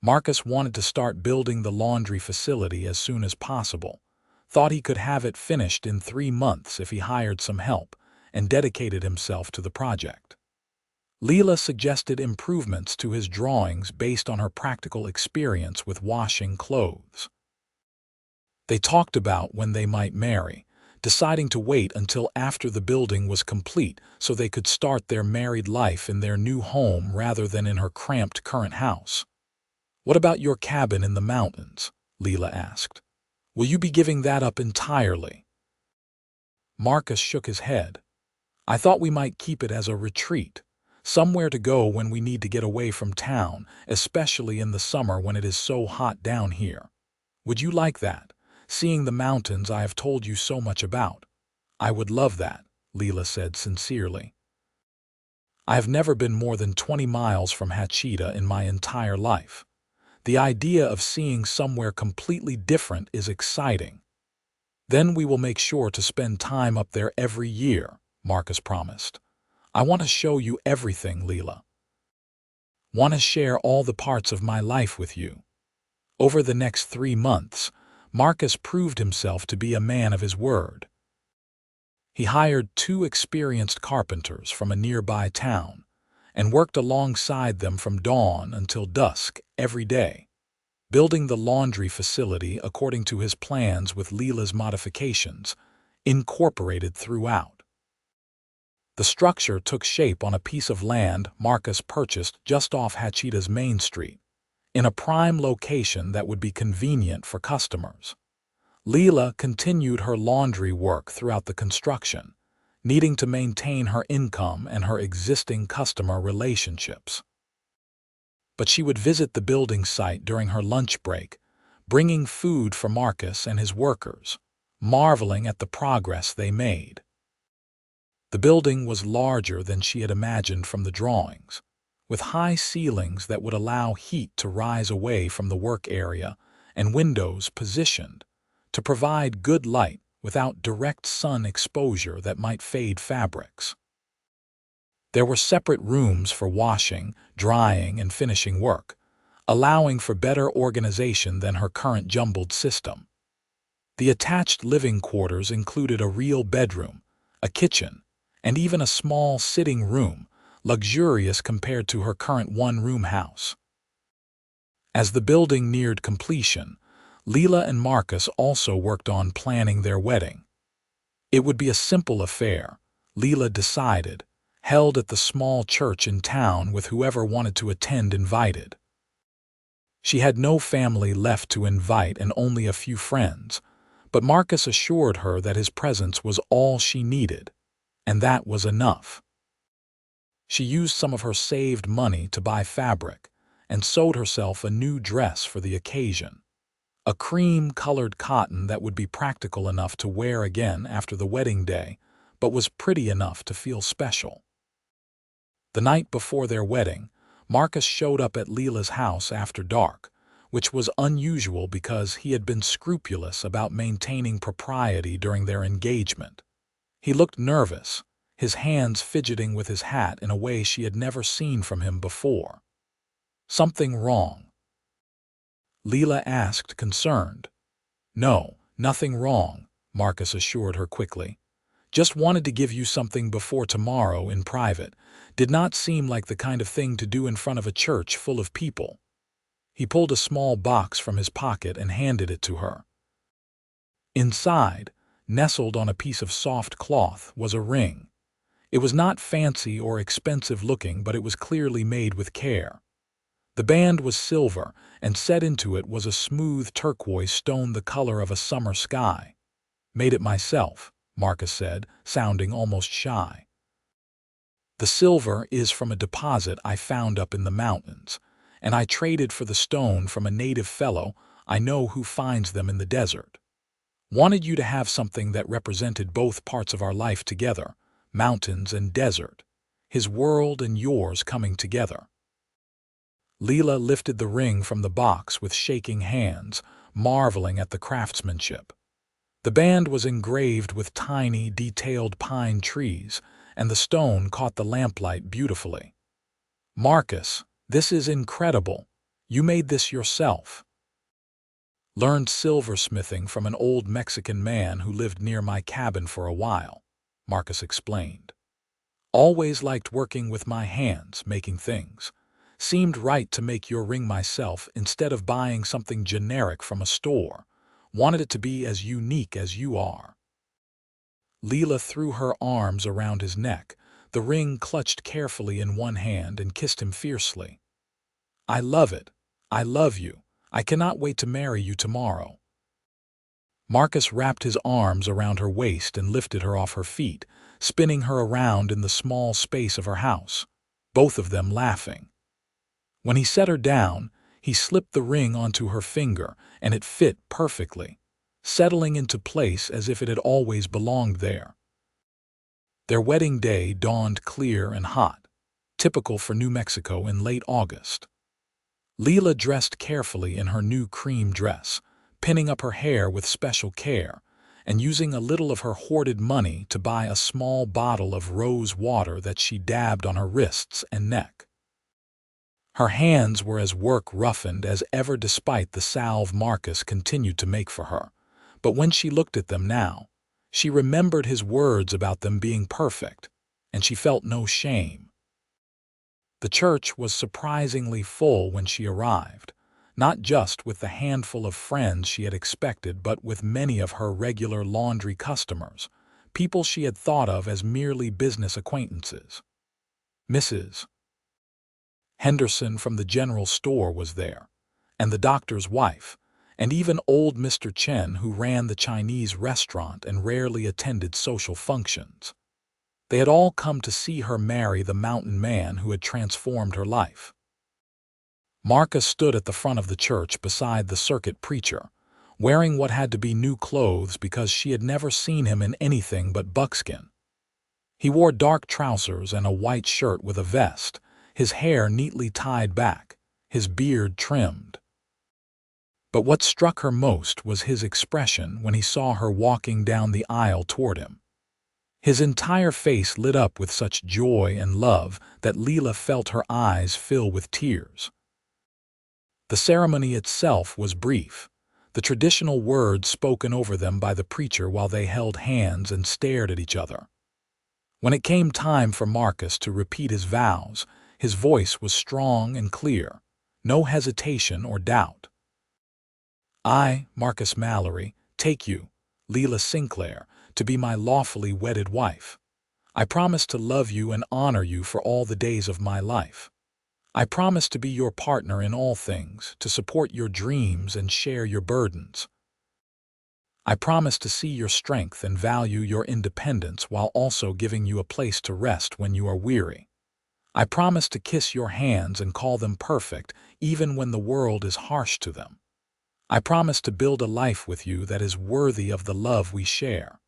Marcus wanted to start building the laundry facility as soon as possible, thought he could have it finished in 3 months if he hired some help, and dedicated himself to the project. Lila suggested improvements to his drawings based on her practical experience with washing clothes. They talked about when they might marry, deciding to wait until after the building was complete so they could start their married life in their new home rather than in her cramped current house. "What about your cabin in the mountains?" Lila asked. "Will you be giving that up entirely?" Marcus shook his head. "I thought we might keep it as a retreat, somewhere to go when we need to get away from town, especially in the summer when it is so hot down here. Would you like that? Seeing the mountains I have told you so much about." "I would love that," Lila said sincerely. "I have never been more than 20 miles from Hachita in my entire life. The idea of seeing somewhere completely different is exciting." "Then we will make sure to spend time up there every year," Marcus promised. "I want to show you everything, Lila. Want to share all the parts of my life with you." Over the next 3 months, Marcus proved himself to be a man of his word. He hired 2 experienced carpenters from a nearby town and worked alongside them from dawn until dusk every day, building the laundry facility according to his plans with Lila's modifications incorporated throughout. The structure took shape on a piece of land Marcus purchased just off Hachita's Main Street, in a prime location that would be convenient for customers. Lila continued her laundry work throughout the construction, needing to maintain her income and her existing customer relationships. But she would visit the building site during her lunch break, bringing food for Marcus and his workers, marveling at the progress they made. The building was larger than she had imagined from the drawings, with high ceilings that would allow heat to rise away from the work area and windows positioned to provide good light without direct sun exposure that might fade fabrics. There were separate rooms for washing, drying, and finishing work, allowing for better organization than her current jumbled system. The attached living quarters included a real bedroom, a kitchen, and even a small sitting room, luxurious compared to her current one-room house. As the building neared completion, Lila and Marcus also worked on planning their wedding. It would be a simple affair, Lila decided, held at the small church in town with whoever wanted to attend invited. She had no family left to invite and only a few friends, but Marcus assured her that his presence was all she needed, and that was enough. She used some of her saved money to buy fabric and sewed herself a new dress for the occasion. A cream-colored cotton that would be practical enough to wear again after the wedding day, but was pretty enough to feel special. The night before their wedding, Marcus showed up at Lila's house after dark, which was unusual because he had been scrupulous about maintaining propriety during their engagement. He looked nervous, his hands fidgeting with his hat in a way she had never seen from him before. "Something wrong?" Lila asked, concerned. "No, nothing wrong," Marcus assured her quickly. "Just wanted to give you something before tomorrow in private. Did not seem like the kind of thing to do in front of a church full of people." He pulled a small box from his pocket and handed it to her. Inside, nestled on a piece of soft cloth, was a ring. It was not fancy or expensive looking, but it was clearly made with care. The band was silver, and set into it was a smooth turquoise stone the color of a summer sky. "Made it myself," Marcus said, sounding almost shy. "The silver is from a deposit I found up in the mountains, and I traded for the stone from a native fellow I know who finds them in the desert. Wanted you to have something that represented both parts of our life together, mountains and desert, his world and yours coming together." Lila lifted the ring from the box with shaking hands, marveling at the craftsmanship. The band was engraved with tiny, detailed pine trees, and the stone caught the lamplight beautifully. "Marcus, this is incredible. You made this yourself." "Learned silversmithing from an old Mexican man who lived near my cabin for a while," Marcus explained. "Always liked working with my hands, making things. Seemed right to make your ring myself instead of buying something generic from a store. Wanted it to be as unique as you are." Lila threw her arms around his neck, the ring clutched carefully in one hand, and kissed him fiercely. "I love it. I love you. I cannot wait to marry you tomorrow." Marcus wrapped his arms around her waist and lifted her off her feet, spinning her around in the small space of her house, both of them laughing. When he set her down, he slipped the ring onto her finger, and it fit perfectly, settling into place as if it had always belonged there. Their wedding day dawned clear and hot, typical for New Mexico in late August. Lila dressed carefully in her new cream dress, pinning up her hair with special care, and using a little of her hoarded money to buy a small bottle of rose water that she dabbed on her wrists and neck. Her hands were as work-roughened as ever despite the salve Marcus continued to make for her, but when she looked at them now, she remembered his words about them being perfect, and she felt no shame. The church was surprisingly full when she arrived, not just with the handful of friends she had expected, but with many of her regular laundry customers, people she had thought of as merely business acquaintances. Mrs. Henderson from the general store was there, and the doctor's wife, and even old Mr. Chen, who ran the Chinese restaurant and rarely attended social functions. They had all come to see her marry the mountain man who had transformed her life. Marcus stood at the front of the church beside the circuit preacher, wearing what had to be new clothes because she had never seen him in anything but buckskin. He wore dark trousers and a white shirt with a vest, his hair neatly tied back, his beard trimmed. But what struck her most was his expression when he saw her walking down the aisle toward him. His entire face lit up with such joy and love that Lila felt her eyes fill with tears. The ceremony itself was brief, the traditional words spoken over them by the preacher while they held hands and stared at each other. When it came time for Marcus to repeat his vows, his voice was strong and clear, no hesitation or doubt. "I, Marcus Mallory, take you, Lila Sinclair, to be my lawfully wedded wife. I promise to love you and honor you for all the days of my life. I promise to be your partner in all things, to support your dreams and share your burdens. I promise to see your strength and value your independence while also giving you a place to rest when you are weary. I promise to kiss your hands and call them perfect, even when the world is harsh to them. I promise to build a life with you that is worthy of the love we share."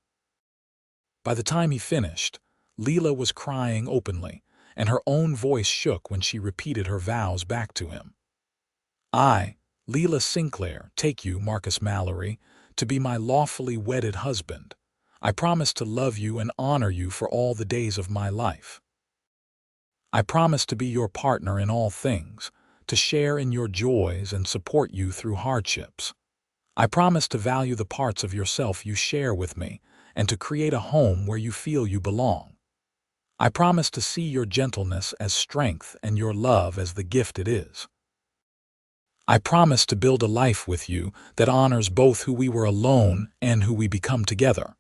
By the time he finished, Lila was crying openly, and her own voice shook when she repeated her vows back to him. "I, Lila Sinclair, take you, Marcus Mallory, to be my lawfully wedded husband. I promise to love you and honor you for all the days of my life. I promise to be your partner in all things, to share in your joys and support you through hardships. I promise to value the parts of yourself you share with me and to create a home where you feel you belong. I promise to see your gentleness as strength and your love as the gift it is. I promise to build a life with you that honors both who we were alone and who we become together."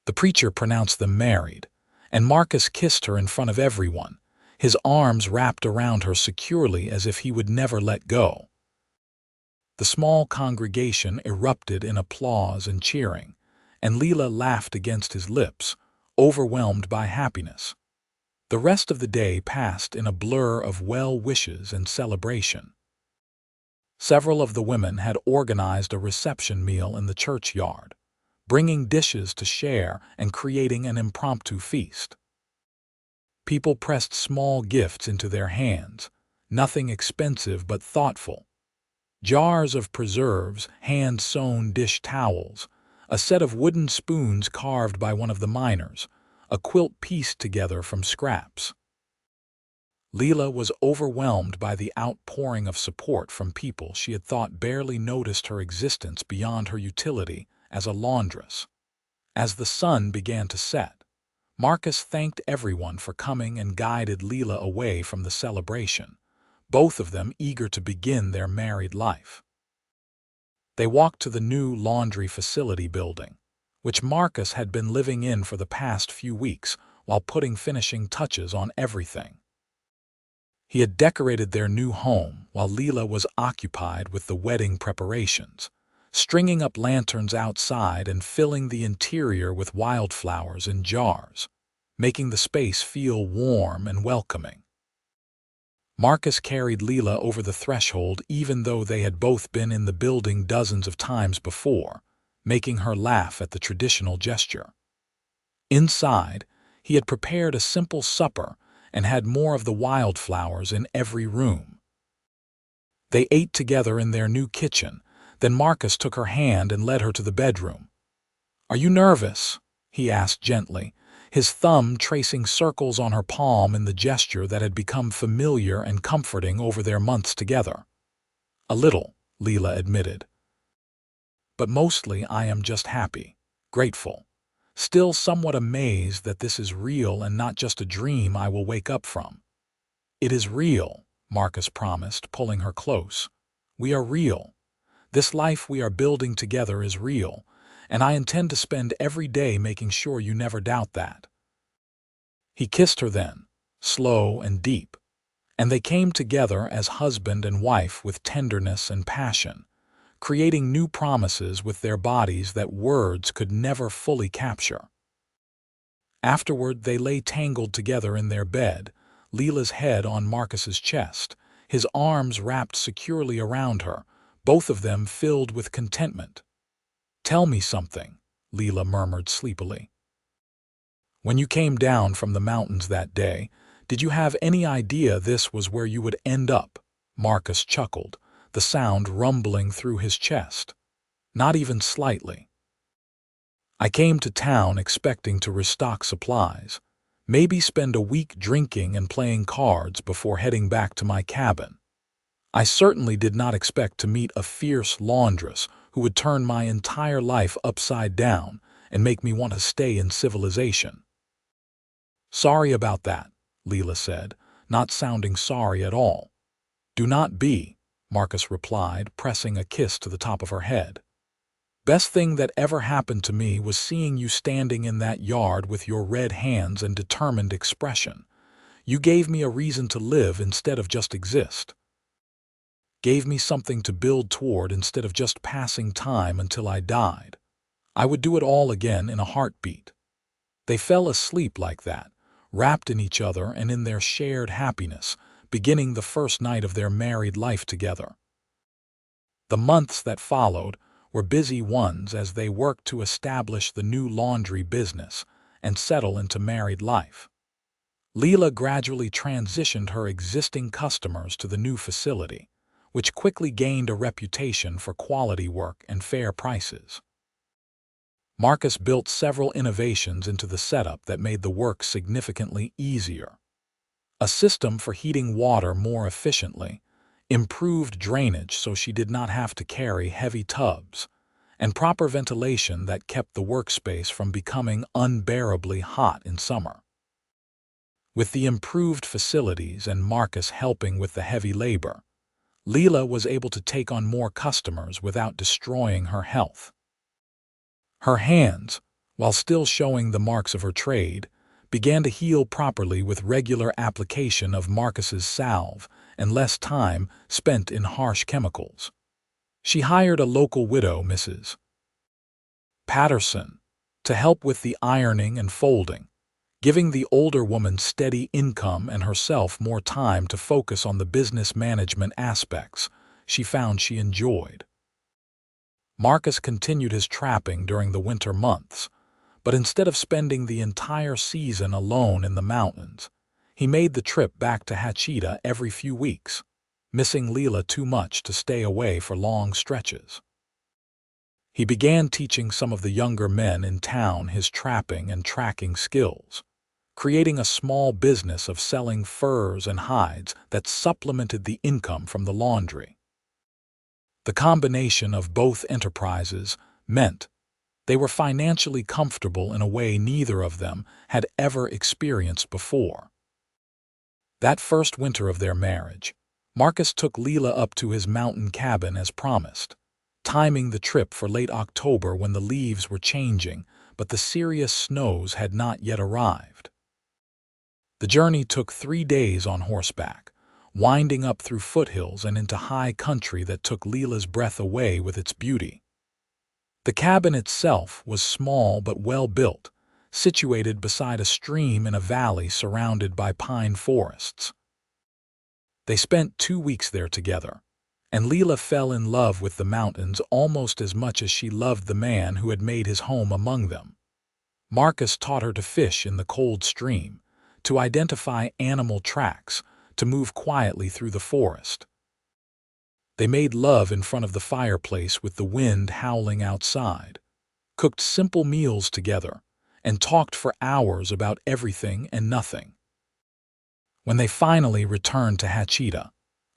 The preacher pronounced them married, and Marcus kissed her in front of everyone, his arms wrapped around her securely as if he would never let go. The small congregation erupted in applause and cheering, and Lila laughed against his lips, overwhelmed by happiness. The rest of the day passed in a blur of well wishes and celebration. Several of the women had organized a reception meal in the churchyard, bringing dishes to share and creating an impromptu feast. People pressed small gifts into their hands, nothing expensive but thoughtful. Jars of preserves, hand-sewn dish towels, a set of wooden spoons carved by one of the miners, a quilt pieced together from scraps. Lila was overwhelmed by the outpouring of support from people she had thought barely noticed her existence beyond her utility as a laundress. As the sun began to set, Marcus thanked everyone for coming and guided Lila away from the celebration, both of them eager to begin their married life. They walked to the new laundry facility building, which Marcus had been living in for the past few weeks while putting finishing touches on everything. He had decorated their new home while Lila was occupied with the wedding preparations, stringing up lanterns outside and filling the interior with wildflowers in jars, making the space feel warm and welcoming. Marcus carried Lila over the threshold even though they had both been in the building dozens of times before, making her laugh at the traditional gesture. Inside, he had prepared a simple supper and had more of the wildflowers in every room. They ate together in their new kitchen, then Marcus took her hand and led her to the bedroom. "Are you nervous?" he asked gently, his thumb tracing circles on her palm in the gesture that had become familiar and comforting over their months together. "A little," Lila admitted. "But mostly I am just happy, grateful, still somewhat amazed that this is real and not just a dream I will wake up from." "It is real," Marcus promised, pulling her close. "We are real. This life we are building together is real, and I intend to spend every day making sure you never doubt that." He kissed her then, slow and deep, and they came together as husband and wife with tenderness and passion, creating new promises with their bodies that words could never fully capture. Afterward, they lay tangled together in their bed, Lila's head on Marcus's chest, his arms wrapped securely around her, both of them filled with contentment. "Tell me something," Lila murmured sleepily. "When you came down from the mountains that day, did you have any idea this was where you would end up?" Marcus chuckled, the sound rumbling through his chest. "Not even slightly. I came to town expecting to restock supplies, maybe spend a week drinking and playing cards before heading back to my cabin. I certainly did not expect to meet a fierce laundress who would turn my entire life upside down and make me want to stay in civilization." "Sorry about that," Lila said, not sounding sorry at all. "Do not be," Marcus replied, pressing a kiss to the top of her head. "Best thing that ever happened to me was seeing you standing in that yard with your red hands and determined expression. You gave me a reason to live instead of just exist. Gave me something to build toward instead of just passing time until I died. I would do it all again in a heartbeat." They fell asleep like that, wrapped in each other and in their shared happiness, beginning the first night of their married life together. The months that followed were busy ones as they worked to establish the new laundry business and settle into married life. Lila gradually transitioned her existing customers to the new facility, which quickly gained a reputation for quality work and fair prices. Marcus built several innovations into the setup that made the work significantly easier. A system for heating water more efficiently, improved drainage so she did not have to carry heavy tubs, and proper ventilation that kept the workspace from becoming unbearably hot in summer. With the improved facilities and Marcus helping with the heavy labor, Lila was able to take on more customers without destroying her health. Her hands, while still showing the marks of her trade, began to heal properly with regular application of Marcus's salve and less time spent in harsh chemicals. She hired a local widow, Mrs. Patterson, to help with the ironing and folding, giving the older woman steady income and herself more time to focus on the business management aspects she found she enjoyed. Marcus continued his trapping during the winter months, but instead of spending the entire season alone in the mountains, he made the trip back to Hachita every few weeks, missing Lila too much to stay away for long stretches. He began teaching some of the younger men in town his trapping and tracking skills, creating a small business of selling furs and hides that supplemented the income from the laundry. The combination of both enterprises meant they were financially comfortable in a way neither of them had ever experienced before. That first winter of their marriage, Marcus took Lila up to his mountain cabin as promised, timing the trip for late October when the leaves were changing, but the serious snows had not yet arrived. The journey took 3 days on horseback, winding up through foothills and into high country that took Lila's breath away with its beauty. The cabin itself was small but well built, situated beside a stream in a valley surrounded by pine forests. They spent 2 weeks there together, and Lila fell in love with the mountains almost as much as she loved the man who had made his home among them. Marcus taught her to fish in the cold stream, to identify animal tracks, to move quietly through the forest. They made love in front of the fireplace with the wind howling outside, cooked simple meals together, and talked for hours about everything and nothing. When they finally returned to Hachita,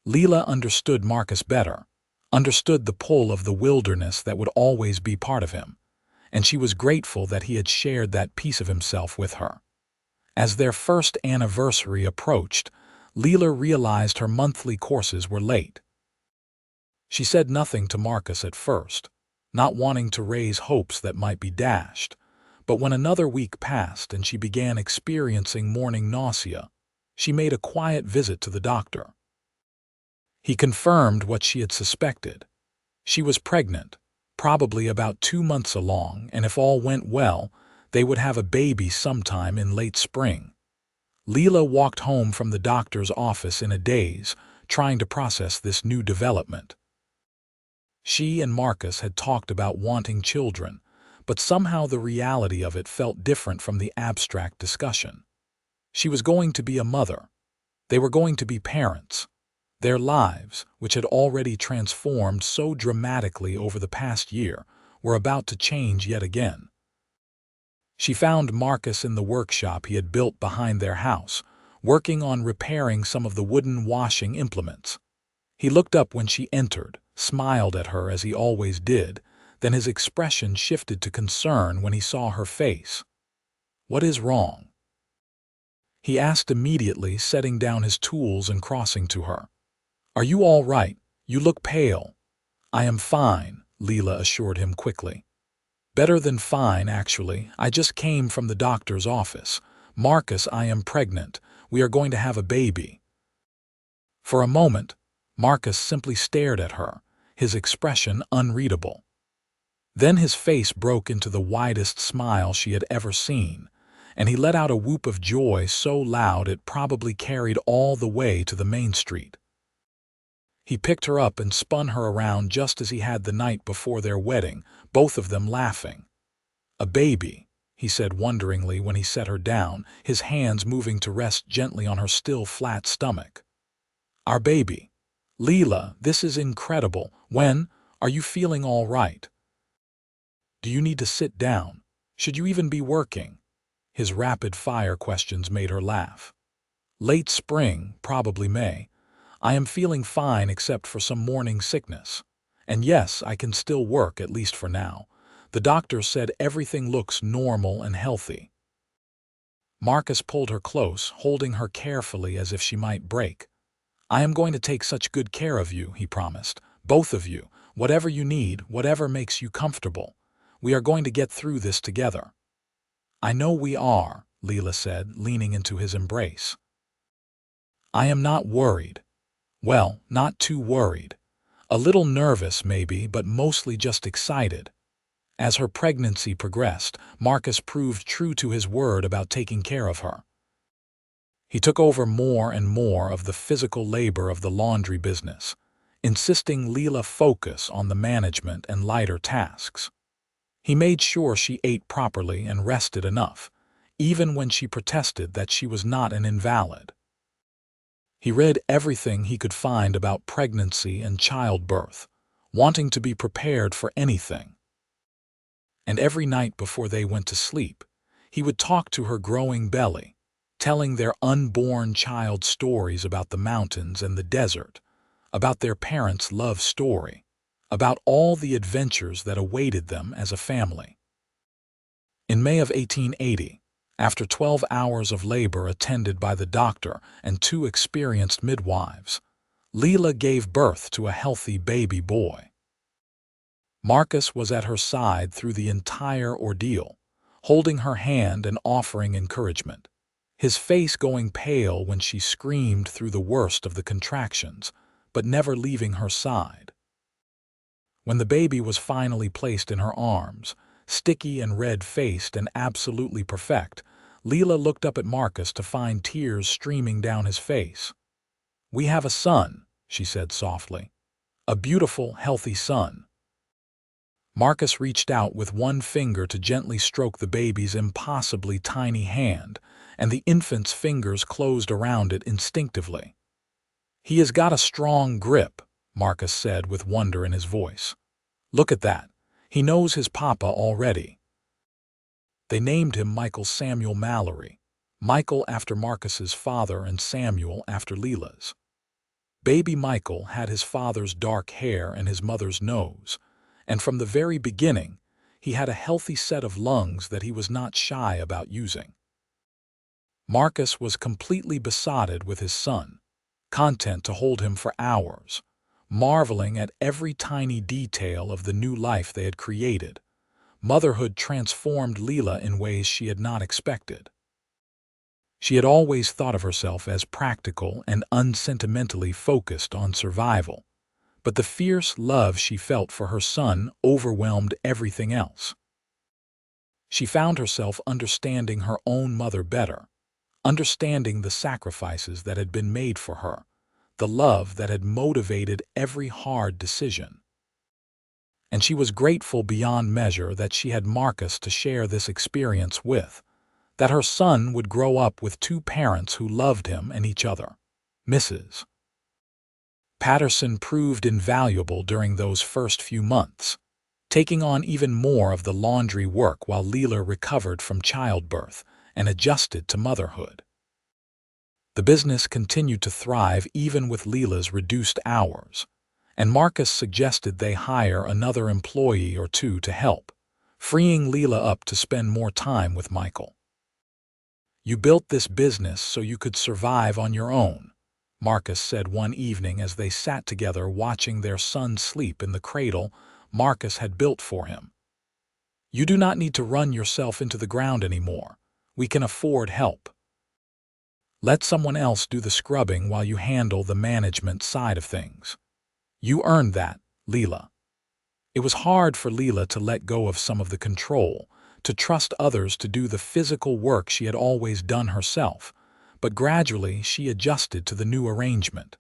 Lila understood Marcus better, understood the pull of the wilderness that would always be part of him, and she was grateful that he had shared that piece of himself with her. As their first anniversary approached, Lila realized her monthly courses were late. She said nothing to Marcus at first, not wanting to raise hopes that might be dashed, but when another week passed and she began experiencing morning nausea, she made a quiet visit to the doctor. He confirmed what she had suspected. She was pregnant, probably about 2 months along, and if all went well, they would have a baby sometime in late spring. Lila walked home from the doctor's office in a daze, trying to process this new development. She and Marcus had talked about wanting children, but somehow the reality of it felt different from the abstract discussion. She was going to be a mother. They were going to be parents. Their lives, which had already transformed so dramatically over the past year, were about to change yet again. She found Marcus in the workshop he had built behind their house, working on repairing some of the wooden washing implements. He looked up when she entered, smiled at her as he always did, then his expression shifted to concern when he saw her face. "What is wrong?" he asked immediately, setting down his tools and crossing to her. "Are you all right? You look pale." "I am fine," Lila assured him quickly. "Better than fine, actually. I just came from the doctor's office. Marcus, I am pregnant. We are going to have a baby." For a moment, Marcus simply stared at her, his expression unreadable. Then his face broke into the widest smile she had ever seen, and he let out a whoop of joy so loud it probably carried all the way to the main street. He picked her up and spun her around just as he had the night before their wedding, both of them laughing. "A baby," he said wonderingly when he set her down, his hands moving to rest gently on her still flat stomach. "Our baby. Lila, this is incredible. When? Are you feeling all right? Do you need to sit down? Should you even be working?" His rapid-fire questions made her laugh. "Late spring, probably May. I am feeling fine except for some morning sickness. And yes, I can still work, at least for now. The doctor said everything looks normal and healthy." Marcus pulled her close, holding her carefully as if she might break. "I am going to take such good care of you," he promised. "Both of you. Whatever you need, whatever makes you comfortable. We are going to get through this together." "I know we are," Lila said, leaning into his embrace. "I am not worried. Well, not too worried. A little nervous, maybe, but mostly just excited." As her pregnancy progressed, Marcus proved true to his word about taking care of her. He took over more and more of the physical labor of the laundry business, insisting Lila focus on the management and lighter tasks. He made sure she ate properly and rested enough, even when she protested that she was not an invalid. He read everything he could find about pregnancy and childbirth, wanting to be prepared for anything. And every night before they went to sleep, he would talk to her growing belly, telling their unborn child stories about the mountains and the desert, about their parents' love story, about all the adventures that awaited them as a family. In May of 1880, after 12 hours of labor attended by the doctor and 2 experienced midwives, Lila gave birth to a healthy baby boy. Marcus was at her side through the entire ordeal, holding her hand and offering encouragement, his face going pale when she screamed through the worst of the contractions, but never leaving her side. When the baby was finally placed in her arms, sticky and red-faced and absolutely perfect, Lila looked up at Marcus to find tears streaming down his face. "We have a son," she said softly. "A beautiful, healthy son." Marcus reached out with one finger to gently stroke the baby's impossibly tiny hand, and the infant's fingers closed around it instinctively. "He has got a strong grip," Marcus said with wonder in his voice. "Look at that. He knows his papa already." They named him Michael Samuel Mallory, Michael after Marcus's father and Samuel after Lila's. Baby Michael had his father's dark hair and his mother's nose, and from the very beginning, he had a healthy set of lungs that he was not shy about using. Marcus was completely besotted with his son, content to hold him for hours, marveling at every tiny detail of the new life they had created. Motherhood transformed Lila in ways she had not expected. She had always thought of herself as practical and unsentimentally focused on survival, but the fierce love she felt for her son overwhelmed everything else. She found herself understanding her own mother better, understanding the sacrifices that had been made for her, the love that had motivated every hard decision. And she was grateful beyond measure that she had Marcus to share this experience with, that her son would grow up with 2 parents who loved him and each other. Mrs. Patterson proved invaluable during those first few months, taking on even more of the laundry work while Lila recovered from childbirth and adjusted to motherhood. The business continued to thrive even with Lila's reduced hours, and Marcus suggested they hire another employee or 2 to help, freeing Lila up to spend more time with Michael. "You built this business so you could survive on your own," Marcus said one evening as they sat together watching their son sleep in the cradle Marcus had built for him. "You do not need to run yourself into the ground anymore. We can afford help. Let someone else do the scrubbing while you handle the management side of things. You earned that, Lila." It was hard for Lila to let go of some of the control, to trust others to do the physical work she had always done herself, but gradually she adjusted to the new arrangement.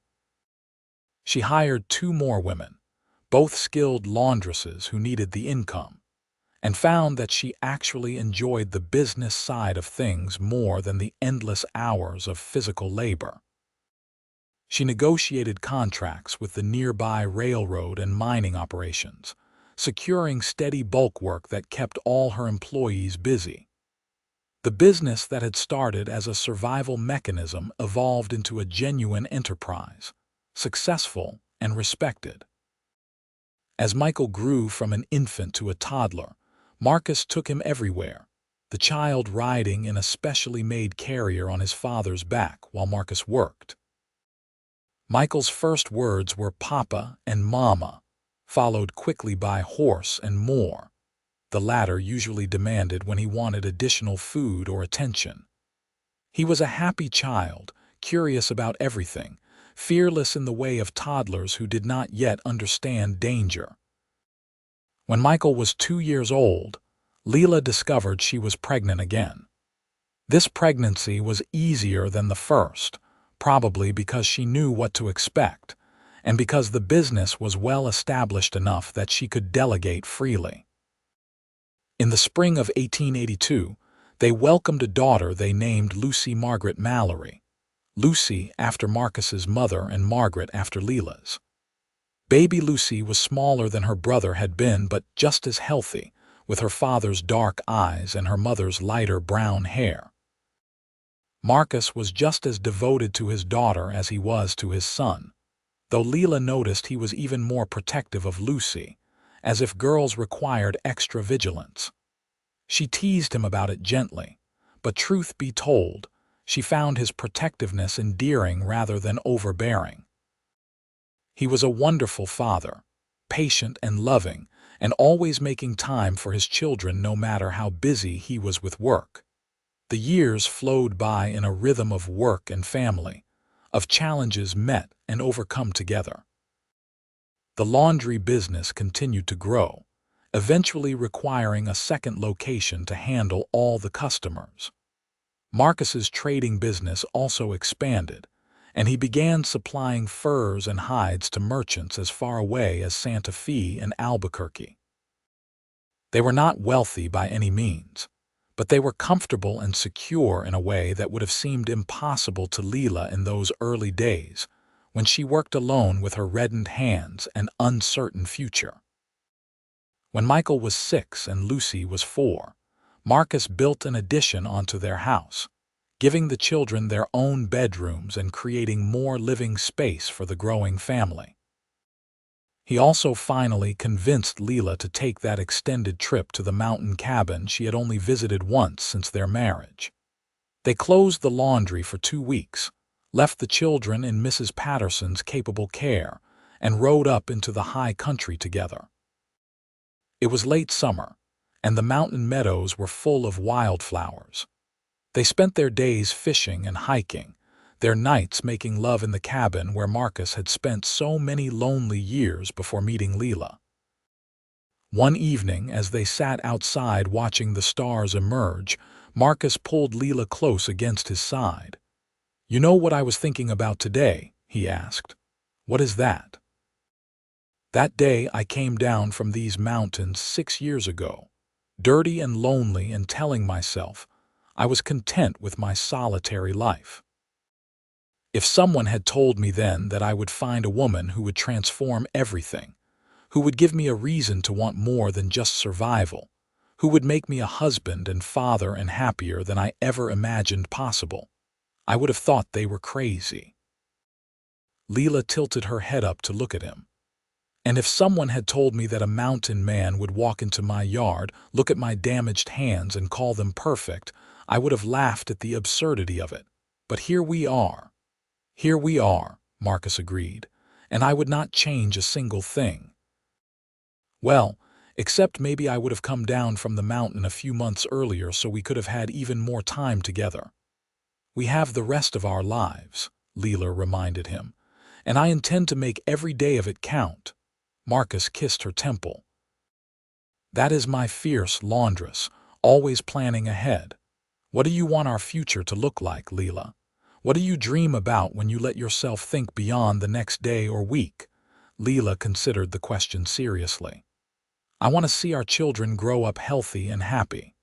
She hired 2 more women, both skilled laundresses who needed the income, and found that she actually enjoyed the business side of things more than the endless hours of physical labor. She negotiated contracts with the nearby railroad and mining operations, securing steady bulk work that kept all her employees busy. The business that had started as a survival mechanism evolved into a genuine enterprise, successful and respected. As Michael grew from an infant to a toddler, Marcus took him everywhere, the child riding in a specially made carrier on his father's back while Marcus worked. Michael's first words were "Papa" and "Mama," followed quickly by "horse" and "more," the latter usually demanded when he wanted additional food or attention. He was a happy child, curious about everything, fearless in the way of toddlers who did not yet understand danger. When Michael was 2 years old, Lila discovered she was pregnant again. This pregnancy was easier than the first, probably because she knew what to expect, and because the business was well established enough that she could delegate freely. In the spring of 1882, they welcomed a daughter they named Lucy Margaret Mallory, Lucy after Marcus's mother and Margaret after Lila's. Baby Lucy was smaller than her brother had been, but just as healthy, with her father's dark eyes and her mother's lighter brown hair. Marcus was just as devoted to his daughter as he was to his son, though Lila noticed he was even more protective of Lucy, as if girls required extra vigilance. She teased him about it gently, but truth be told, she found his protectiveness endearing rather than overbearing. He was a wonderful father, patient and loving, and always making time for his children no matter how busy he was with work. The years flowed by in a rhythm of work and family, of challenges met and overcome together. The laundry business continued to grow, eventually requiring a second location to handle all the customers. Marcus's trading business also expanded, and he began supplying furs and hides to merchants as far away as Santa Fe and Albuquerque. They were not wealthy by any means, but they were comfortable and secure in a way that would have seemed impossible to Lila in those early days, when she worked alone with her reddened hands and uncertain future. When Michael was 6 and Lucy was 4, Marcus built an addition onto their house, giving the children their own bedrooms and creating more living space for the growing family. He also finally convinced Lila to take that extended trip to the mountain cabin she had only visited once since their marriage. They closed the laundry for 2 weeks, left the children in Mrs. Patterson's capable care, and rode up into the high country together. It was late summer, and the mountain meadows were full of wildflowers. They spent their days fishing and hiking, their nights making love in the cabin where Marcus had spent so many lonely years before meeting Lila. One evening, as they sat outside watching the stars emerge, Marcus pulled Lila close against his side. "You know what I was thinking about today?" he asked. "What is that?" "That day I came down from these mountains 6 years ago, dirty and lonely, and telling myself I was content with my solitary life. If someone had told me then that I would find a woman who would transform everything, who would give me a reason to want more than just survival, who would make me a husband and father and happier than I ever imagined possible, I would have thought they were crazy." Lila tilted her head up to look at him. "And if someone had told me that a mountain man would walk into my yard, look at my damaged hands and call them perfect, I would have laughed at the absurdity of it. But here we are." "Here we are," Marcus agreed, "and I would not change a single thing." "Well, except maybe I would have come down from the mountain a few months earlier so we could have had even more time together." "We have the rest of our lives," Lila reminded him, "and I intend to make every day of it count." Marcus kissed her temple. "That is my fierce laundress, always planning ahead. What do you want our future to look like, Lila? What do you dream about when you let yourself think beyond the next day or week? Lila considered the question seriously. I want to see our children grow up healthy and happy.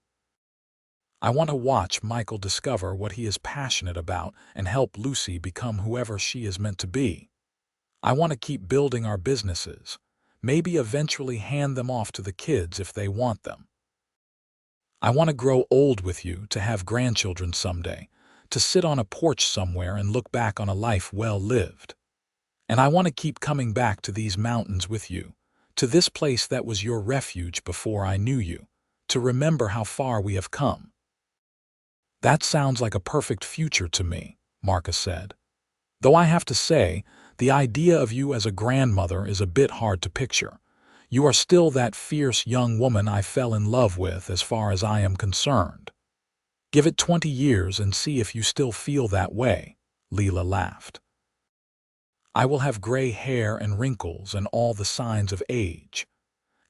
I want to watch Michael discover what he is passionate about and help Lucy become whoever she is meant to be. I want to keep building our businesses, maybe eventually hand them off to the kids if they want them. I want to grow old with you, to have grandchildren someday, to sit on a porch somewhere and look back on a life well lived. And I want to keep coming back to these mountains with you, to this place that was your refuge before I knew you, to remember how far we have come. That sounds like a perfect future to me, Marcus said. Though I have to say, the idea of you as a grandmother is a bit hard to picture. You are still that fierce young woman I fell in love with as far as I am concerned. Give it 20 years and see if you still feel that way, Lila laughed. I will have gray hair and wrinkles and all the signs of age.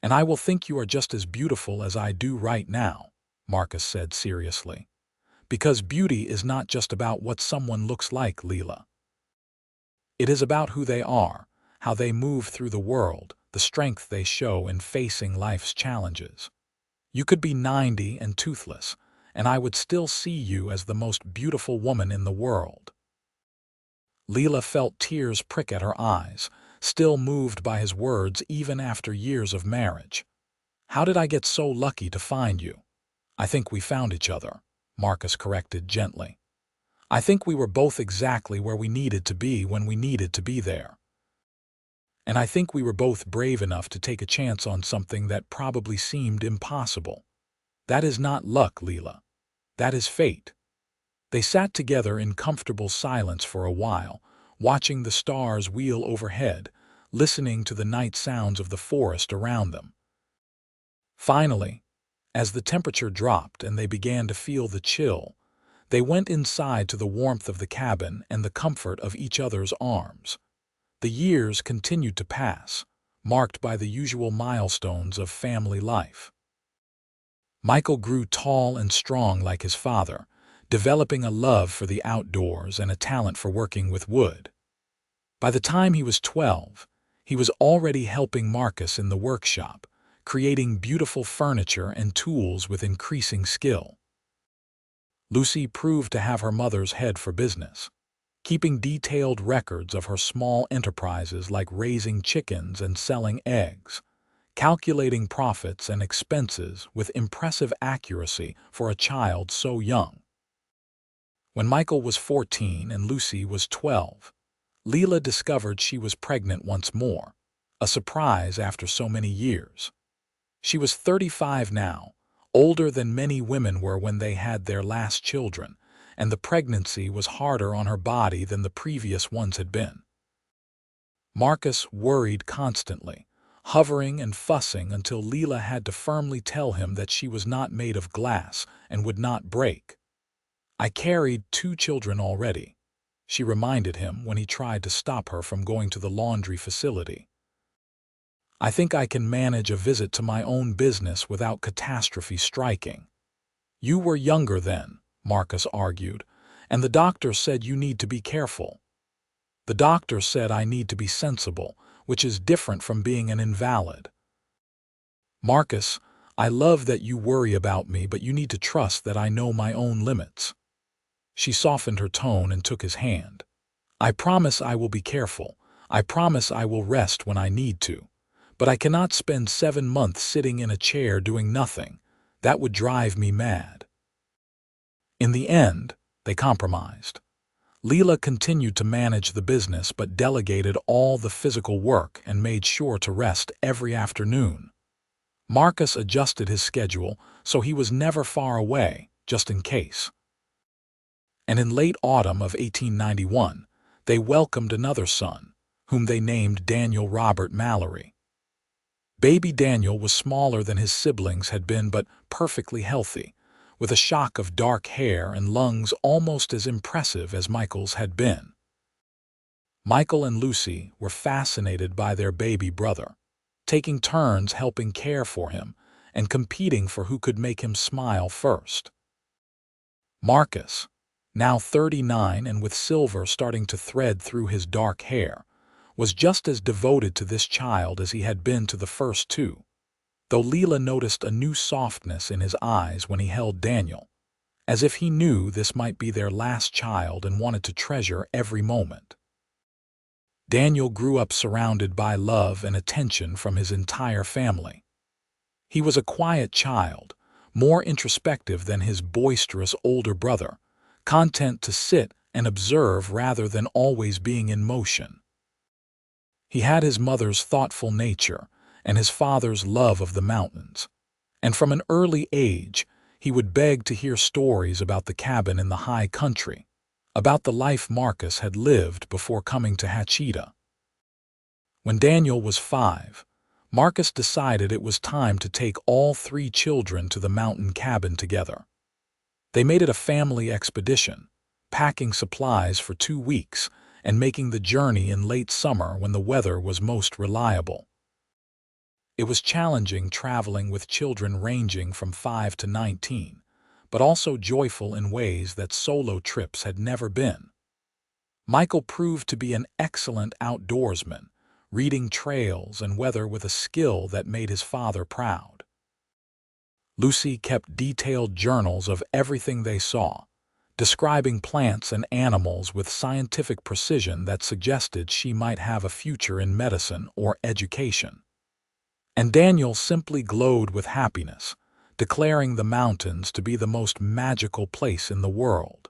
And I will think you are just as beautiful as I do right now, Marcus said seriously. Because beauty is not just about what someone looks like, Lila. It is about who they are, how they move through the world, the strength they show in facing life's challenges. You could be 90 and toothless, and I would still see you as the most beautiful woman in the world. Lila felt tears prick at her eyes, still moved by his words even after years of marriage. How did I get so lucky to find you? I think we found each other, Marcus corrected gently. I think we were both exactly where we needed to be when we needed to be there. And I think we were both brave enough to take a chance on something that probably seemed impossible. That is not luck, Lila. That is fate. They sat together in comfortable silence for a while, watching the stars wheel overhead, listening to the night sounds of the forest around them. Finally, as the temperature dropped and they began to feel the chill, they went inside to the warmth of the cabin and the comfort of each other's arms. The years continued to pass, marked by the usual milestones of family life. Michael grew tall and strong like his father, developing a love for the outdoors and a talent for working with wood. By the time he was 12, he was already helping Marcus in the workshop, creating beautiful furniture and tools with increasing skill. Lucy proved to have her mother's head for business, keeping detailed records of her small enterprises like raising chickens and selling eggs, calculating profits and expenses with impressive accuracy for a child so young. When Michael was 14 and Lucy was 12, Lila discovered she was pregnant once more, a surprise after so many years. She was 35 now, older than many women were when they had their last children, and the pregnancy was harder on her body than the previous ones had been. Marcus worried constantly, hovering and fussing until Lila had to firmly tell him that she was not made of glass and would not break. I carried 2 children already, she reminded him when he tried to stop her from going to the laundry facility. I think I can manage a visit to my own business without catastrophe striking. You were younger then, Marcus argued, and the doctor said you need to be careful. The doctor said I need to be sensible, which is different from being an invalid. Marcus, I love that you worry about me, but you need to trust that I know my own limits. She softened her tone and took his hand. I promise I will be careful. I promise I will rest when I need to. But I cannot spend 7 months sitting in a chair doing nothing. That would drive me mad. In the end, they compromised. Lila continued to manage the business but delegated all the physical work and made sure to rest every afternoon. Marcus adjusted his schedule so he was never far away, just in case. And in late autumn of 1891, they welcomed another son, whom they named Daniel Robert Mallory. Baby Daniel was smaller than his siblings had been but perfectly healthy, with a shock of dark hair and lungs almost as impressive as Michael's had been. Michael and Lucy were fascinated by their baby brother, taking turns helping care for him, and competing for who could make him smile first. Marcus, now 39 and with silver starting to thread through his dark hair, was just as devoted to this child as he had been to the first two, though Lila noticed a new softness in his eyes when he held Daniel, as if he knew this might be their last child and wanted to treasure every moment. Daniel grew up surrounded by love and attention from his entire family. He was a quiet child, more introspective than his boisterous older brother, content to sit and observe rather than always being in motion. He had his mother's thoughtful nature and his father's love of the mountains, and from an early age he would beg to hear stories about the cabin in the high country, about the life Marcus had lived before coming to Hatchita. When Daniel was 5, Marcus decided it was time to take all 3 children to the mountain cabin together. They made it a family expedition, packing supplies for 2 weeks and making the journey in late summer when the weather was most reliable. It was challenging traveling with children ranging from 5 to 19, but also joyful in ways that solo trips had never been. Michael proved to be an excellent outdoorsman, reading trails and weather with a skill that made his father proud. Lucy kept detailed journals of everything they saw, describing plants and animals with scientific precision that suggested she might have a future in medicine or education. And Daniel simply glowed with happiness, declaring the mountains to be the most magical place in the world.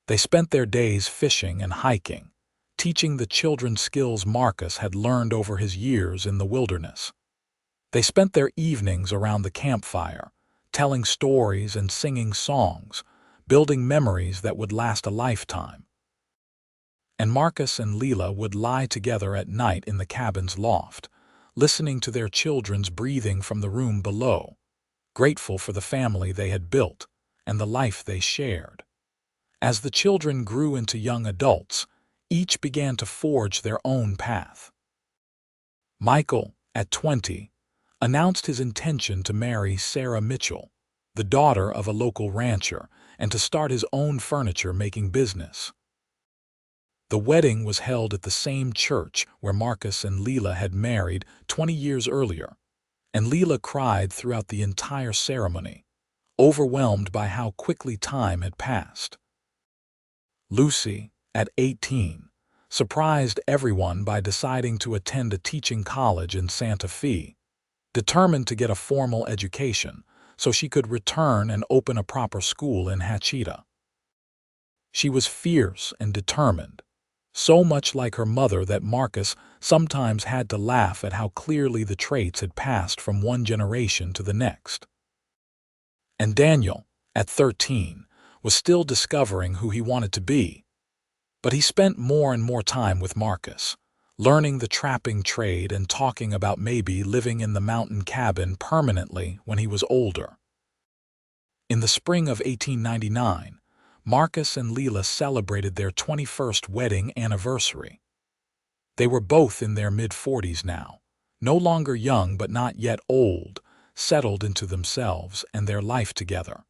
They spent their days fishing and hiking, teaching the children skills Marcus had learned over his years in the wilderness. They spent their evenings around the campfire, telling stories and singing songs, building memories that would last a lifetime. And Marcus and Lila would lie together at night in the cabin's loft, listening to their children's breathing from the room below, grateful for the family they had built and the life they shared. As the children grew into young adults, each began to forge their own path. Michael, at 20, announced his intention to marry Sarah Mitchell, the daughter of a local rancher, and to start his own furniture-making business. The wedding was held at the same church where Marcus and Lila had married 20 years earlier, and Lila cried throughout the entire ceremony, overwhelmed by how quickly time had passed. Lucy, at 18, surprised everyone by deciding to attend a teaching college in Santa Fe, determined to get a formal education so she could return and open a proper school in Hatchita. She was fierce and determined, so much like her mother that Marcus sometimes had to laugh at how clearly the traits had passed from one generation to the next. And Daniel, at 13, was still discovering who he wanted to be, but he spent more and more time with Marcus, learning the trapping trade and talking about maybe living in the mountain cabin permanently when he was older. In the spring of 1899, Marcus and Lila celebrated their 21st wedding anniversary. They were both in their mid-40s now, no longer young but not yet old, settled into themselves and their life together.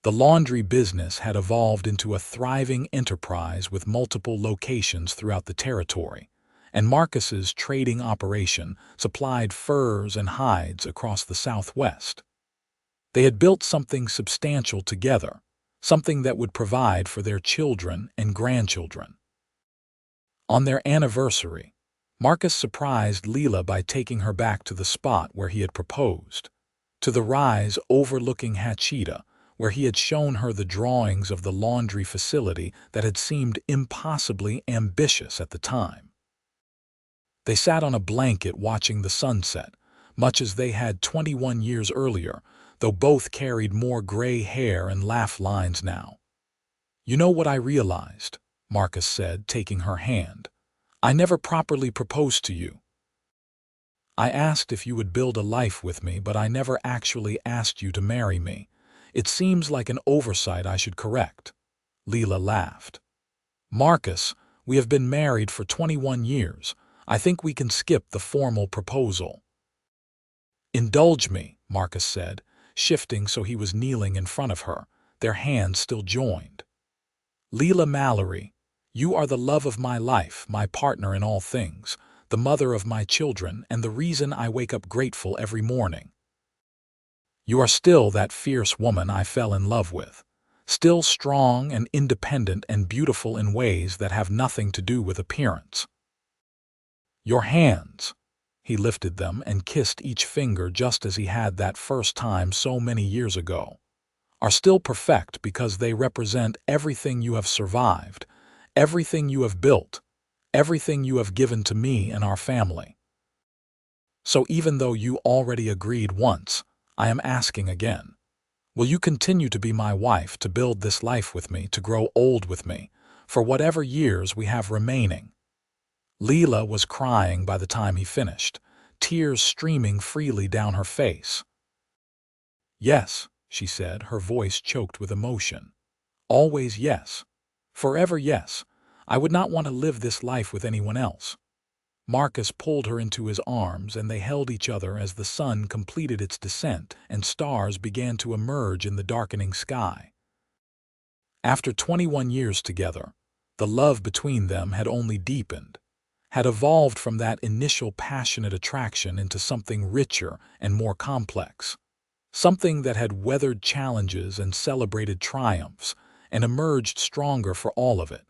The laundry business had evolved into a thriving enterprise with multiple locations throughout the territory, and Marcus's trading operation supplied furs and hides across the Southwest. They had built something substantial together, something that would provide for their children and grandchildren. On their anniversary, Marcus surprised Lila by taking her back to the spot where he had proposed, to the rise overlooking Hatchita, where he had shown her the drawings of the laundry facility that had seemed impossibly ambitious at the time. They sat on a blanket watching the sunset, much as they had 21 years earlier, though both carried more gray hair and laugh lines now. "You know what I realized," Marcus said, taking her hand. "I never properly proposed to you. I asked if you would build a life with me, but I never actually asked you to marry me. It seems like an oversight I should correct." Lila laughed. "Marcus, we have been married for 21 years. I think we can skip the formal proposal." "Indulge me," Marcus said, shifting so he was kneeling in front of her, their hands still joined. "Lila Mallory, you are the love of my life, my partner in all things, the mother of my children, and the reason I wake up grateful every morning. You are still that fierce woman I fell in love with, still strong and independent and beautiful in ways that have nothing to do with appearance. Your hands," he lifted them and kissed each finger just as he had that first time so many years ago, "are still perfect because they represent everything you have survived, everything you have built, everything you have given to me and our family. So even though you already agreed once, I am asking again. Will you continue to be my wife, to build this life with me, to grow old with me, for whatever years we have remaining?" Lila was crying by the time he finished, tears streaming freely down her face. "Yes," she said, her voice choked with emotion. "Always yes. Forever yes. I would not want to live this life with anyone else." Marcus pulled her into his arms, and they held each other as the sun completed its descent and stars began to emerge in the darkening sky. After 21 years together, the love between them had only deepened, had evolved from that initial passionate attraction into something richer and more complex, something that had weathered challenges and celebrated triumphs and emerged stronger for all of it.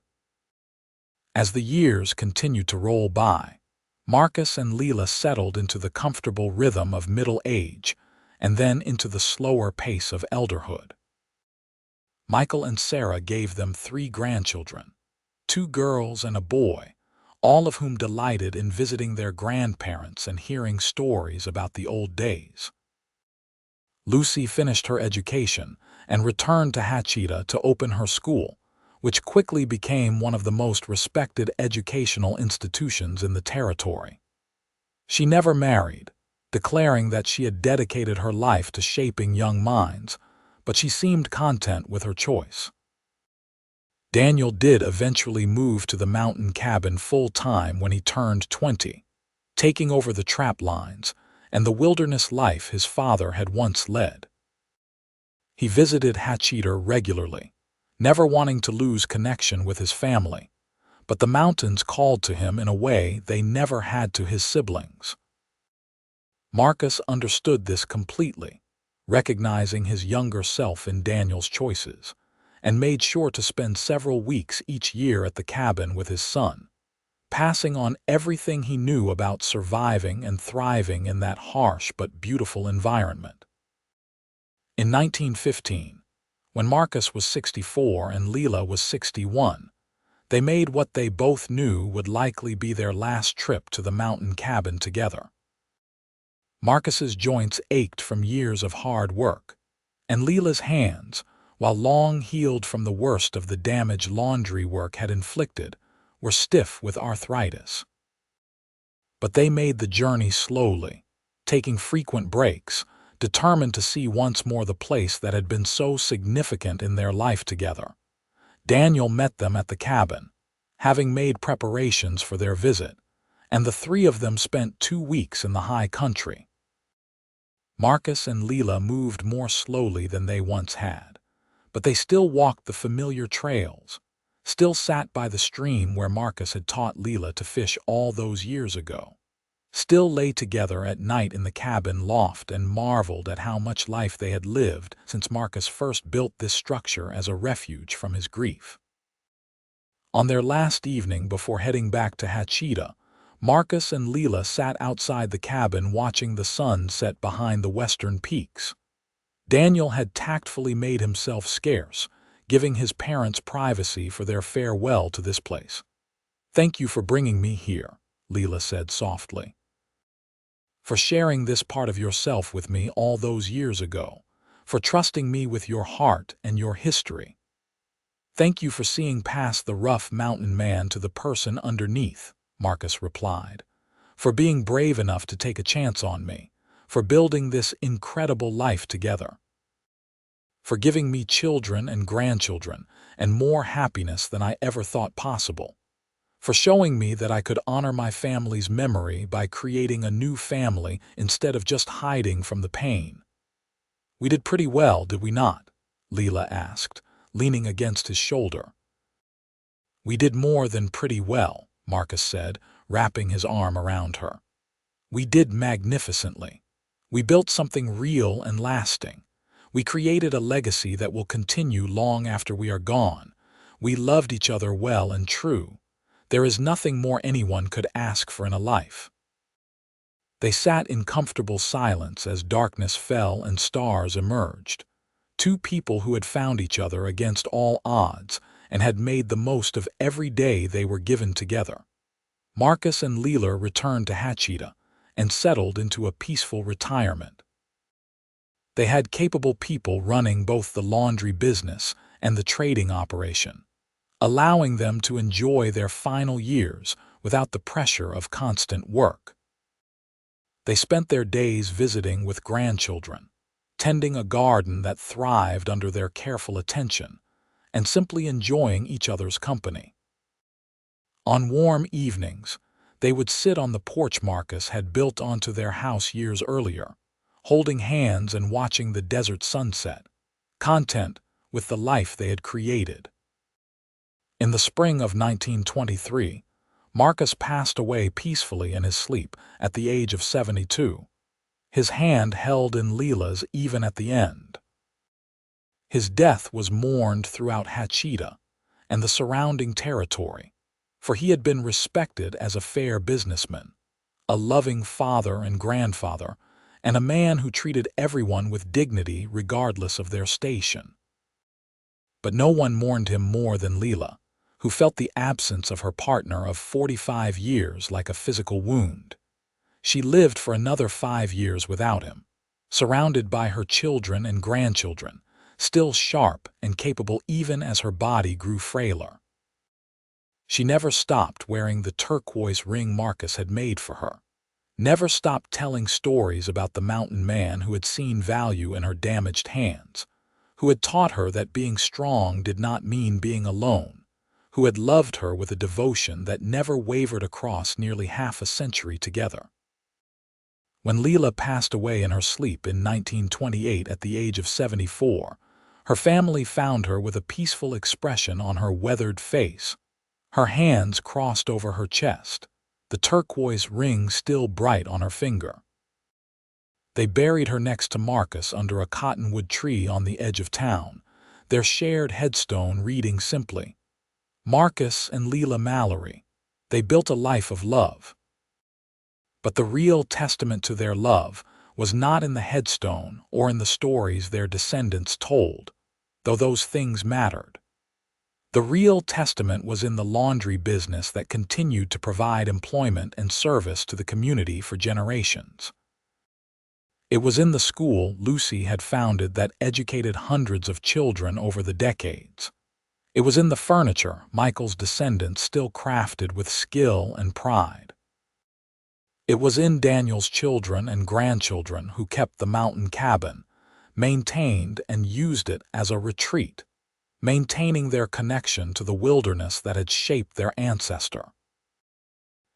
As the years continued to roll by, Marcus and Lila settled into the comfortable rhythm of middle age and then into the slower pace of elderhood. Michael and Sarah gave them 3 grandchildren, 2 girls and a boy, all of whom delighted in visiting their grandparents and hearing stories about the old days. Lucy finished her education and returned to Hatchita to open her school, which quickly became one of the most respected educational institutions in the territory. She never married, declaring that she had dedicated her life to shaping young minds, but she seemed content with her choice. Daniel did eventually move to the mountain cabin full-time when he turned 20, taking over the trap lines and the wilderness life his father had once led. He visited Hatchita regularly, never wanting to lose connection with his family, but the mountains called to him in a way they never had to his siblings. Marcus understood this completely, recognizing his younger self in Daniel's choices, and made sure to spend several weeks each year at the cabin with his son, passing on everything he knew about surviving and thriving in that harsh but beautiful environment. In 1915, when Marcus was 64 and Lila was 61, they made what they both knew would likely be their last trip to the mountain cabin together. Marcus's joints ached from years of hard work, and Lila's hands, while long healed from the worst of the damage laundry work had inflicted, were stiff with arthritis. But they made the journey slowly, taking frequent breaks, determined to see once more the place that had been so significant in their life together. Daniel met them at the cabin, having made preparations for their visit, and the 3 of them spent 2 weeks in the high country. Marcus and Lila moved more slowly than they once had, but they still walked the familiar trails, still sat by the stream where Marcus had taught Lila to fish all those years ago, still lay together at night in the cabin loft and marveled at how much life they had lived since Marcus first built this structure as a refuge from his grief. On their last evening before heading back to Hatchita, Marcus and Lila sat outside the cabin watching the sun set behind the western peaks. Daniel had tactfully made himself scarce, giving his parents privacy for their farewell to this place. "Thank you for bringing me here," Lila said softly. "For sharing this part of yourself with me all those years ago, for trusting me with your heart and your history. Thank you for seeing past the rough mountain man to the person underneath," Marcus replied, "for being brave enough to take a chance on me, for building this incredible life together, for giving me children and grandchildren and more happiness than I ever thought possible, for showing me that I could honor my family's memory by creating a new family instead of just hiding from the pain. We did pretty well, did we not? Lila asked, leaning against his shoulder. We did more than pretty well, Marcus said, wrapping his arm around her. We did magnificently. We built something real and lasting. We created a legacy that will continue long after we are gone. We loved each other well and true. There is nothing more anyone could ask for in a life. They sat in comfortable silence as darkness fell and stars emerged. Two people who had found each other against all odds and had made the most of every day they were given together. Marcus and Lila returned to Hatchita and settled into a peaceful retirement. They had capable people running both the laundry business and the trading operation, allowing them to enjoy their final years without the pressure of constant work. They spent their days visiting with grandchildren, tending a garden that thrived under their careful attention, and simply enjoying each other's company. On warm evenings, they would sit on the porch Marcus had built onto their house years earlier, holding hands and watching the desert sunset, content with the life they had created. In the spring of 1923, Marcus passed away peacefully in his sleep at the age of 72, his hand held in Lila's even at the end. His death was mourned throughout Hatchita and the surrounding territory, for he had been respected as a fair businessman, a loving father and grandfather, and a man who treated everyone with dignity regardless of their station. But no one mourned him more than Lila, who felt the absence of her partner of 45 years like a physical wound. She lived for another 5 years without him, surrounded by her children and grandchildren, still sharp and capable even as her body grew frailer. She never stopped wearing the turquoise ring Marcus had made for her, never stopped telling stories about the mountain man who had seen value in her damaged hands, who had taught her that being strong did not mean being alone, who had loved her with a devotion that never wavered across nearly half a century together. When Lila passed away in her sleep in 1928 at the age of 74, her family found her with a peaceful expression on her weathered face, her hands crossed over her chest, the turquoise ring still bright on her finger. They buried her next to Marcus under a cottonwood tree on the edge of town, their shared headstone reading simply, "Marcus and Lila Mallory, they built a life of love." But the real testament to their love was not in the headstone or in the stories their descendants told, though those things mattered. The real testament was in the laundry business that continued to provide employment and service to the community for generations. It was in the school Lucy had founded that educated hundreds of children over the decades. It was in the furniture Michael's descendants still crafted with skill and pride. It was in Daniel's children and grandchildren who kept the mountain cabin, maintained and used it as a retreat, maintaining their connection to the wilderness that had shaped their ancestor.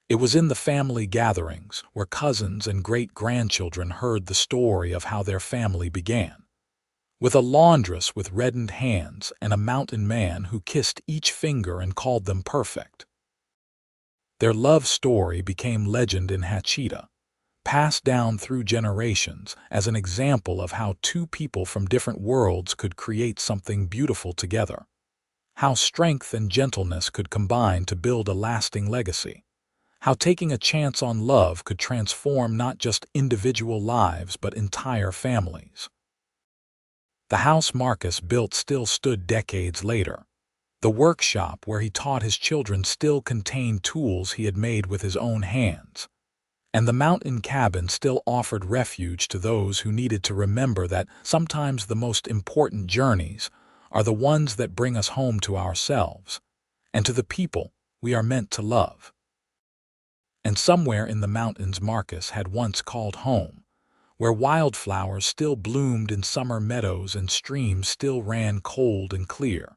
It was in the family gatherings where cousins and great-grandchildren heard the story of how their family began, with a laundress with reddened hands and a mountain man who kissed each finger and called them perfect. Their love story became legend in Hatchita, passed down through generations as an example of how two people from different worlds could create something beautiful together, how strength and gentleness could combine to build a lasting legacy, how taking a chance on love could transform not just individual lives but entire families. The house Marcus built still stood decades later. The workshop where he taught his children still contained tools he had made with his own hands. And the mountain cabin still offered refuge to those who needed to remember that sometimes the most important journeys are the ones that bring us home to ourselves and to the people we are meant to love. And somewhere in the mountains Marcus had once called home, where wildflowers still bloomed in summer meadows and streams still ran cold and clear,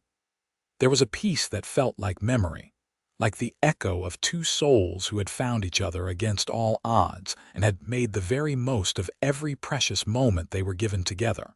there was a peace that felt like memory, like the echo of two souls who had found each other against all odds and had made the very most of every precious moment they were given together.